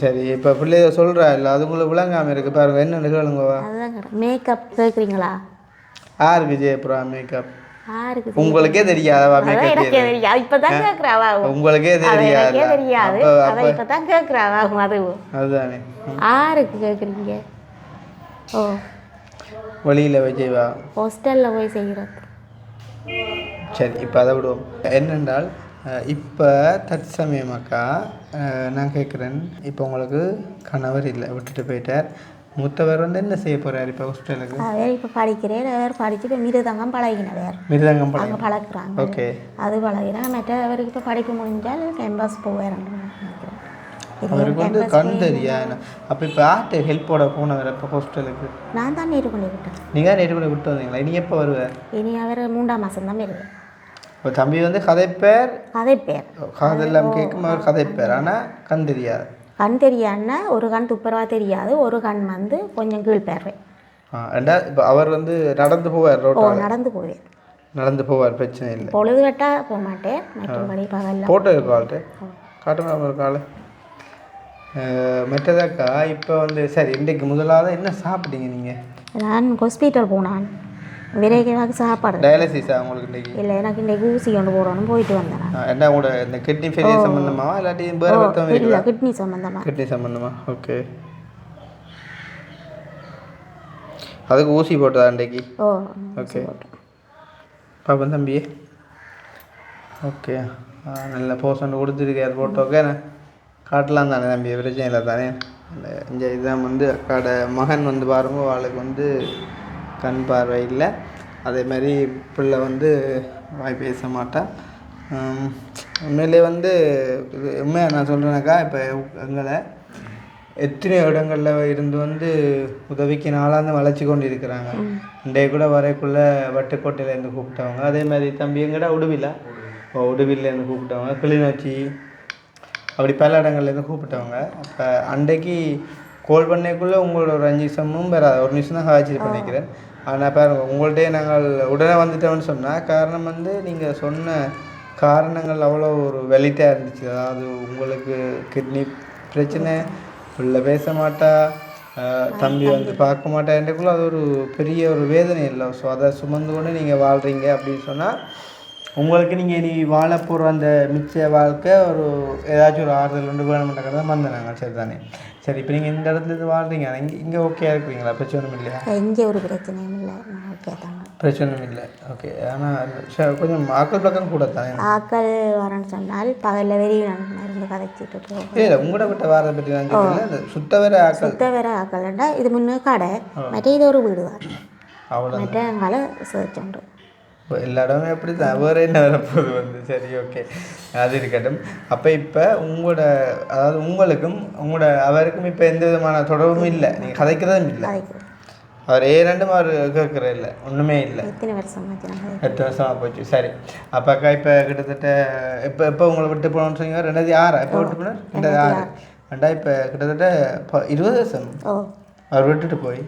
சரி, இப்போ பிள்ளைய சொல்கிறா இல்லை, அது உங்களுக்கு விளங்காமல் இருக்குது பாருங்க, என்னென்னு கேளுங்கவா? அதுதான் மேக்கப் கேட்குறீங்களா? யாருக்கு ஜெயப்புறா மேக்கப்? யாருக்கு? உங்களுக்கே தெரியாதவா மேக்கப்? எனக்கே தெரியாது, இப்போ தான் கேட்குறாவா. உங்களுக்கே தெரியாது, தெரியாது, அதை இப்போ தான் கேட்குறாவா. அதுவும் அதுதானே. யாருக்கு கேட்குறீங்க? ஓ, வழியில் போய் செய்வா, ஹாஸ்டலில் போய் செய்கிறது. சரி, இப்போ அதை விடுவோம். என்னென்றால் இப்போ தற்சமயமாக்கா நான் கேட்குறேன், இப்போ உங்களுக்கு கணவர் இல்லை, விட்டுட்டு போயிட்டார். மூத்தவர் வந்து என்ன செய்ய போகிறார் இப்போ ஹாஸ்டலுக்கு? வேறு இப்போ படிக்கிறேன், வேறு படித்து இப்போ மிருதங்கம் பழகின, வேறு மிருதங்கம் அங்கே பழகுறாங்க. ஓகே, அது பழகிறேன். மற்றவருக்கு இப்போ படிக்க முடிஞ்சால் கேம்பஸ் போவேன். அவருக்கு வந்து கண் தெரியா? அப்போ இப்போ யார்கிட்ட ஹெல்ப்போட போனவர் இப்போ ஹாஸ்டலுக்கு? நான் தான் நேற்று கொண்டு விட்டேன். நீங்கள் தான் நேற்று கொண்டு விட்டு வந்தீங்களா? இனி எப்போ வருவார்? இனி அவர் 3ஆம் மாதம் தான் வருவார். இப்போ தம்பி வந்து கதைப்பேர் காதெல்லாம் கேட்கும், அவர் கதைப்பேர், ஆனால் கண் தெரியாது. கண் தெரியாதுன்னா ஒரு கண் துப்புரவா தெரியாது, ஒரு கண் வந்து கொஞ்சம் கீழ்பேர். ரெண்டா இப்போ அவர் வந்து நடந்து போவார், ரோட்டோட நடந்து போவார். நடந்து போவார், பிரச்சனை இல்லை. பொழுது வெட்டா போக மாட்டேன், மற்றபடி பகலில் ஃபோட்டோ இருக்கும் ஆள்கிட்ட, காட்டுமா ஒரு கால். மெட்டதாக்கா இப்போ வந்து சரி, இன்றைக்கு முதலாவது என்ன சாப்பிட்டீங்க நீங்கள்? நான் ஹாஸ்பிட்டல் போனான், விரைவாக சாப்பாடு. டயாலிசிஸா உங்களுக்கு இன்றைக்கி? இல்லை, எனக்கு இன்றைக்கு ஊசி கொண்டு போடணும், போயிட்டு வந்தேன். என்ன உங்களோட இந்த கிட்னி ஃபெயிலியர் சம்மந்தமாக இல்லாட்டி வேறு மருத்துவம்? இல்லை, கிட்னி சம்மந்தமாக. கிட்னி சம்மந்தமாக, ஓகே. அதுக்கு ஊசி போட்டதா இன்றைக்கு? ஓகே. பாப்பா தம்பியே, ஓகே. நல்ல போஸ்ட் கொடுத்துருக்கேன், போட்டோக்கே காட்டலாம் தானே தம்பி, பிரச்சனை இல்லை தானே. இந்த இதான் வந்து அக்காட மகன் வந்து பாருங்க, அவளுக்கு வந்து கண் பார்வை இல்லை, அதே மாதிரி பிள்ளை வந்து வாய் பேச மாட்டான். உண்மையிலே வந்து உண்மையாக நான் சொல்கிறேனாக்கா, இப்போ எங்களை எத்தனையோ இடங்களில் இருந்து வந்து உதவிக்கு நாளாந்து வளைச்சி கொண்டு இருக்கிறாங்க. இன்றைய கூட வரைக்குள்ளே வட்டுக்கோட்டையிலேருந்து கூப்பிட்டவங்க, அதே மாதிரி தம்பி எங்கடா உடுவிலேருந்து கூப்பிட்டவங்க, கிளிநொச்சி, அப்படி பல இடங்கள்லேருந்து கூப்பிட்டவங்க. அப்போ அன்றைக்கு கோல் பண்ணைக்குள்ளே உங்களோட ஒரு 5 நிமிஷமும் வராது, ஒரு நிமிஷம் தான் காய்ச்சி பண்ணிக்கிறேன். ஆனால் பாருங்கள், உங்கள்கிட்டே நாங்கள் உடனே வந்துட்டோம்னு சொன்னால் காரணம் வந்து நீங்கள் சொன்ன காரணங்கள் அவ்வளோ ஒரு வெலிட்டாக இருந்துச்சு. அதாவது உங்களுக்கு கிட்னி பிரச்சனை, பிள்ளை பேச மாட்டா, தம்பி வந்து பார்க்க மாட்டா, என்றக்குள்ள அது ஒரு பெரிய ஒரு வேதனை இல்லை. ஸோ அதை சுமந்து கொண்டு நீங்கள் வாழ்கிறீங்க அப்படின்னு சொன்னால் உங்களுக்கு நீங்கள் நீ வாழ போகிற அந்த மிச்ச வாழ்க்கை ஒரு ஏதாச்சும் ஒரு ஆறுதல் ஒன்று வேணுமென்ற தான் வந்தேன் நாங்கள். சரி தானே, சரி. இப்போ நீங்கள் இந்த இடத்துல இருந்து வாழ்கிறீங்க, இங்கே ஓகே இருக்கிறீங்களா? பிரச்சனை ஒன்றும் இல்லையா? இங்கே ஒரு பிரச்சனையும் இல்லை, ஓகே தாங்க, பிரச்சனை இல்லை, ஓகே. ஆனால் கொஞ்சம் ஆக்கள் பக்கம் கூட தானே. ஆக்கள் வரேன்னு சொன்னால் பகலில் வெளியே இருந்து கதைச்சிட்டு போவோம். இல்லை, உங்களோட விட்ட வாரத்தை பற்றி நான் சொல்லல, இந்த சுத்த வேற ஆக்கள்ண்டா இது முன்னே கடை, மற்ற இது ஒரு வீடு தான், அவ்வளோ மற்ற எங்கால சர்ச் உண்டு. எல்லா இடமே எப்படி தான், வேறு என்ன வரப்போகுது வந்து. சரி, ஓகே, அது இருக்கட்டும். அப்போ இப்போ உங்களோட, அதாவது உங்களுக்கும் அவருக்கும் இப்போ எந்த விதமான தொடர்பும் இல்லை, நீங்கள் கதைக்கிறதும் இல்லை, அவர் ஏரெண்டும் அவர் கேட்குற இல்லை, ஒன்றுமே இல்லை. எத்தனை வருஷமாக போச்சு. சரி, அப்பாக்கா இப்போ கிட்டத்தட்ட எப்போ உங்களை விட்டு போனோம்னு சொன்னீங்க? 2006 எப்போ விட்டு போனார்? 2006 இப்போ கிட்டத்தட்ட 20 வருஷம் அவர் விட்டுட்டு போய்.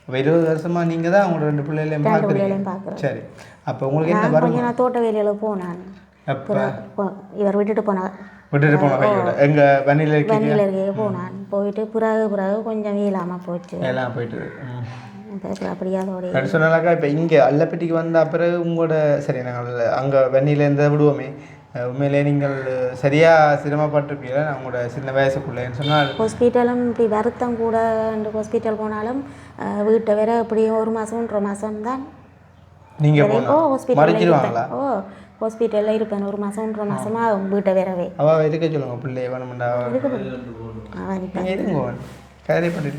அப்போ 20 வருஷமாக நீங்கள் தான் அவங்களோட 2 பிள்ளைகளையும் பார்க்குறீங்க. சரி, அப்போ உங்களுக்கு என்ன வரும்? நான் தோட்ட வேலையில் போனேன், இவர் விட்டுட்டு போனார். எங்கள் வன்னியில் இருக்க போனான், போயிட்டு பிறகு கொஞ்சம் இயலாமல் போயிட்டு அப்படியே அதோட சொன்னாக்கா. இப்போ இங்கே அல்லப்பட்டிக்கு வந்த பிறகு உங்களோட சரி, நாங்கள் அங்கே வன்னியிலேருந்து விடுவோமே, உண்மையிலே நீங்கள் சரியாக சிரமப்பட்டிருப்பீங்க உங்களோட சின்ன வயசுக்குள்ளேன்னு சொன்னால். ஹாஸ்பிட்டலும் இப்படி வருத்தம் கூட, ஹாஸ்பிட்டல் போனாலும் வீட்டை வேற எப்படியும் 1 மாதம் 1.5 மாதம் தான் நீங்கள் ஹாஸ்பிட்டலில் ஹாஸ்பிட்டலில் இருப்பேன். 1 மாதம் 1.5 மாதமாக வீட்டை வேறவே. அவள் இருக்க சொல்லுங்க, பிள்ளைய வேணுமெண்டா இருங்க, கரைப்பட்டு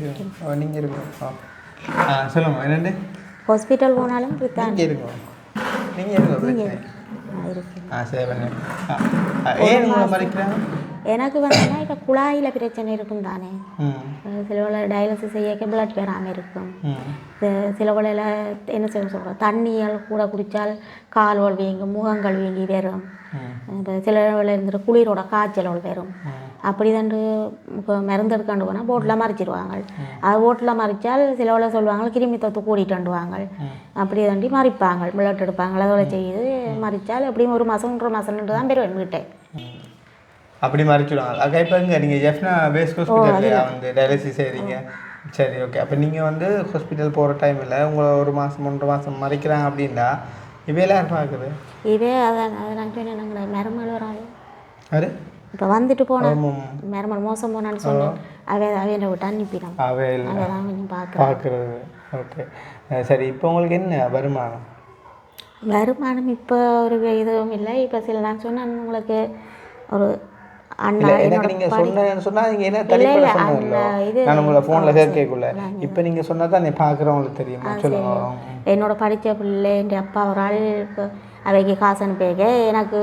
நீங்கள் இருக்கணும். சொல்லுங்க, என்னண்டு ஹாஸ்பிட்டல் போனாலும் நீங்கள் இருங்க, நீங்கள் இருங்க. ஏன் உங்களை மறைக்கிறாங்க? எனக்கு வந்துன்னா இப்போ குழாயில் பிரச்சனை இருக்கும் தானே, சில வேளை டயாலிசிஸ் செய்ய பிளட் பெறாமல் இருக்கும், சில வேளையில் என்ன சொல்கிறோம், தண்ணியால் கூட குடித்தால் கால்வல் வீங்கி, முகங்கள் வீங்கி வரும், இப்போ சில வேளை இருந்துட்டு குளிரோட காய்ச்சல் வரும். அப்படி தண்டு இப்போ மருந்து எடுக்காண்டு போனால் போட்டில் மறைச்சிடுவாங்க. அது போட்டில் மறைச்சால் சில வேளை சொல்லுவாங்க கிருமி தொத்து கூட்டிகிட்டுவாங்க. அப்படி தாண்டி மறைப்பாங்க, பிளட் எடுப்பாங்க, அதோட செய்து மறைச்சால் எப்படியும் 1 மாதம் 1.5 மாதம் தான் பெறுவேன் வீட்டை. அப்படி மறைச்சிடுவாங்க. அக்கா இப்போ இங்கே நீங்கள் ஜெஃப்னா பேஸ் ஹாஸ்பிட்டல்லையா வந்து டயாலிசிஸ் செய்கிறீங்க? சரி, ஓகே. அப்போ நீங்கள் வந்து ஹாஸ்பிட்டல் போகிற டைமில் உங்களை 1 மாதம் 1.5 மாதம் மறைக்கிறாங்க அப்படின்னா இவையெல்லாம் யார் பார்க்குது? அதை நான் சொன்னேன், நாங்கள் மருமகள் ஒரு ஆள் யார் இப்போ வந்துட்டு போனேன், மருமகள் மோசம் போனான்னு சொன்னேன், அவையை விட்டு அனுப்பிடும், அவையெல்லாம் கொஞ்சம் பார்க்குறது. ஓகே, சரி. இப்போ உங்களுக்கு என்ன வருமானம்? இப்போ ஒரு இதுவும் இல்லை. இப்போ சில நான் சொன்னேன் உங்களுக்கு ஒரு அண்ணா என்னோட படித்த பிள்ளை என் அப்பா ஒரு ஆள் இப்போ அவைக்கு காசு அனுப்பிக்க எனக்கு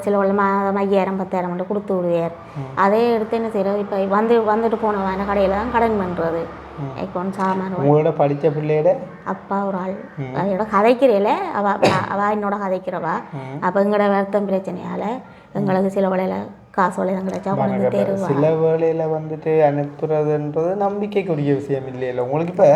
சில மாதம் 5000 10,000 மட்டும் கொடுத்து விடுவார். அதே எடுத்து என்ன செய்யறது, இப்போ வந்துட்டு போனவன் கடையில் தான் கடன் பண்ணுறது. அக்கௌண்ட் சாமான் உங்களோட படித்த பிள்ளையோட அப்பா ஒரு ஆள் என்னோட கதைக்கிறேல அவள் என்னோட கதைக்கிறவா. அப்போ எங்களோட வருத்தம் பிரச்சனையால் எங்களுக்கு சில வேளையில் காசு வேலையில் கிடைச்சா கொண்டு தேருவா. சில வேளையில் வந்துட்டு அனுப்புறதுன்றது நம்பிக்கைக்குரிய விஷயம் இல்லையில. உங்களுக்கு இப்போ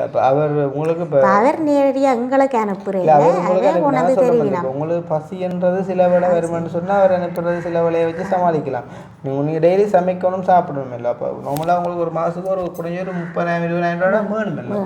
இப்போ அவர் உங்களுக்கு இப்போ அவர் நேரடியாக எங்களுக்கு அனுப்புறேன் அவர் உங்களுக்கு அவர் கொண்டு வந்து தெரிவினா உங்களுக்கு பசின்றது சில வேலை வருமானு சொன்னால் அவர் அனுப்புறது சில வேலையை வச்சு சமாளிக்கலாம். நீங்கள் டெய்லி சமைக்கணும் சாப்பிடணும் இல்லை. அப்போ நார்மலாக உங்களுக்கு ஒரு மாதத்துக்கு ஒரு குறைஞ்ச ஒரு 30,000 20,000 வேணும் இல்லை.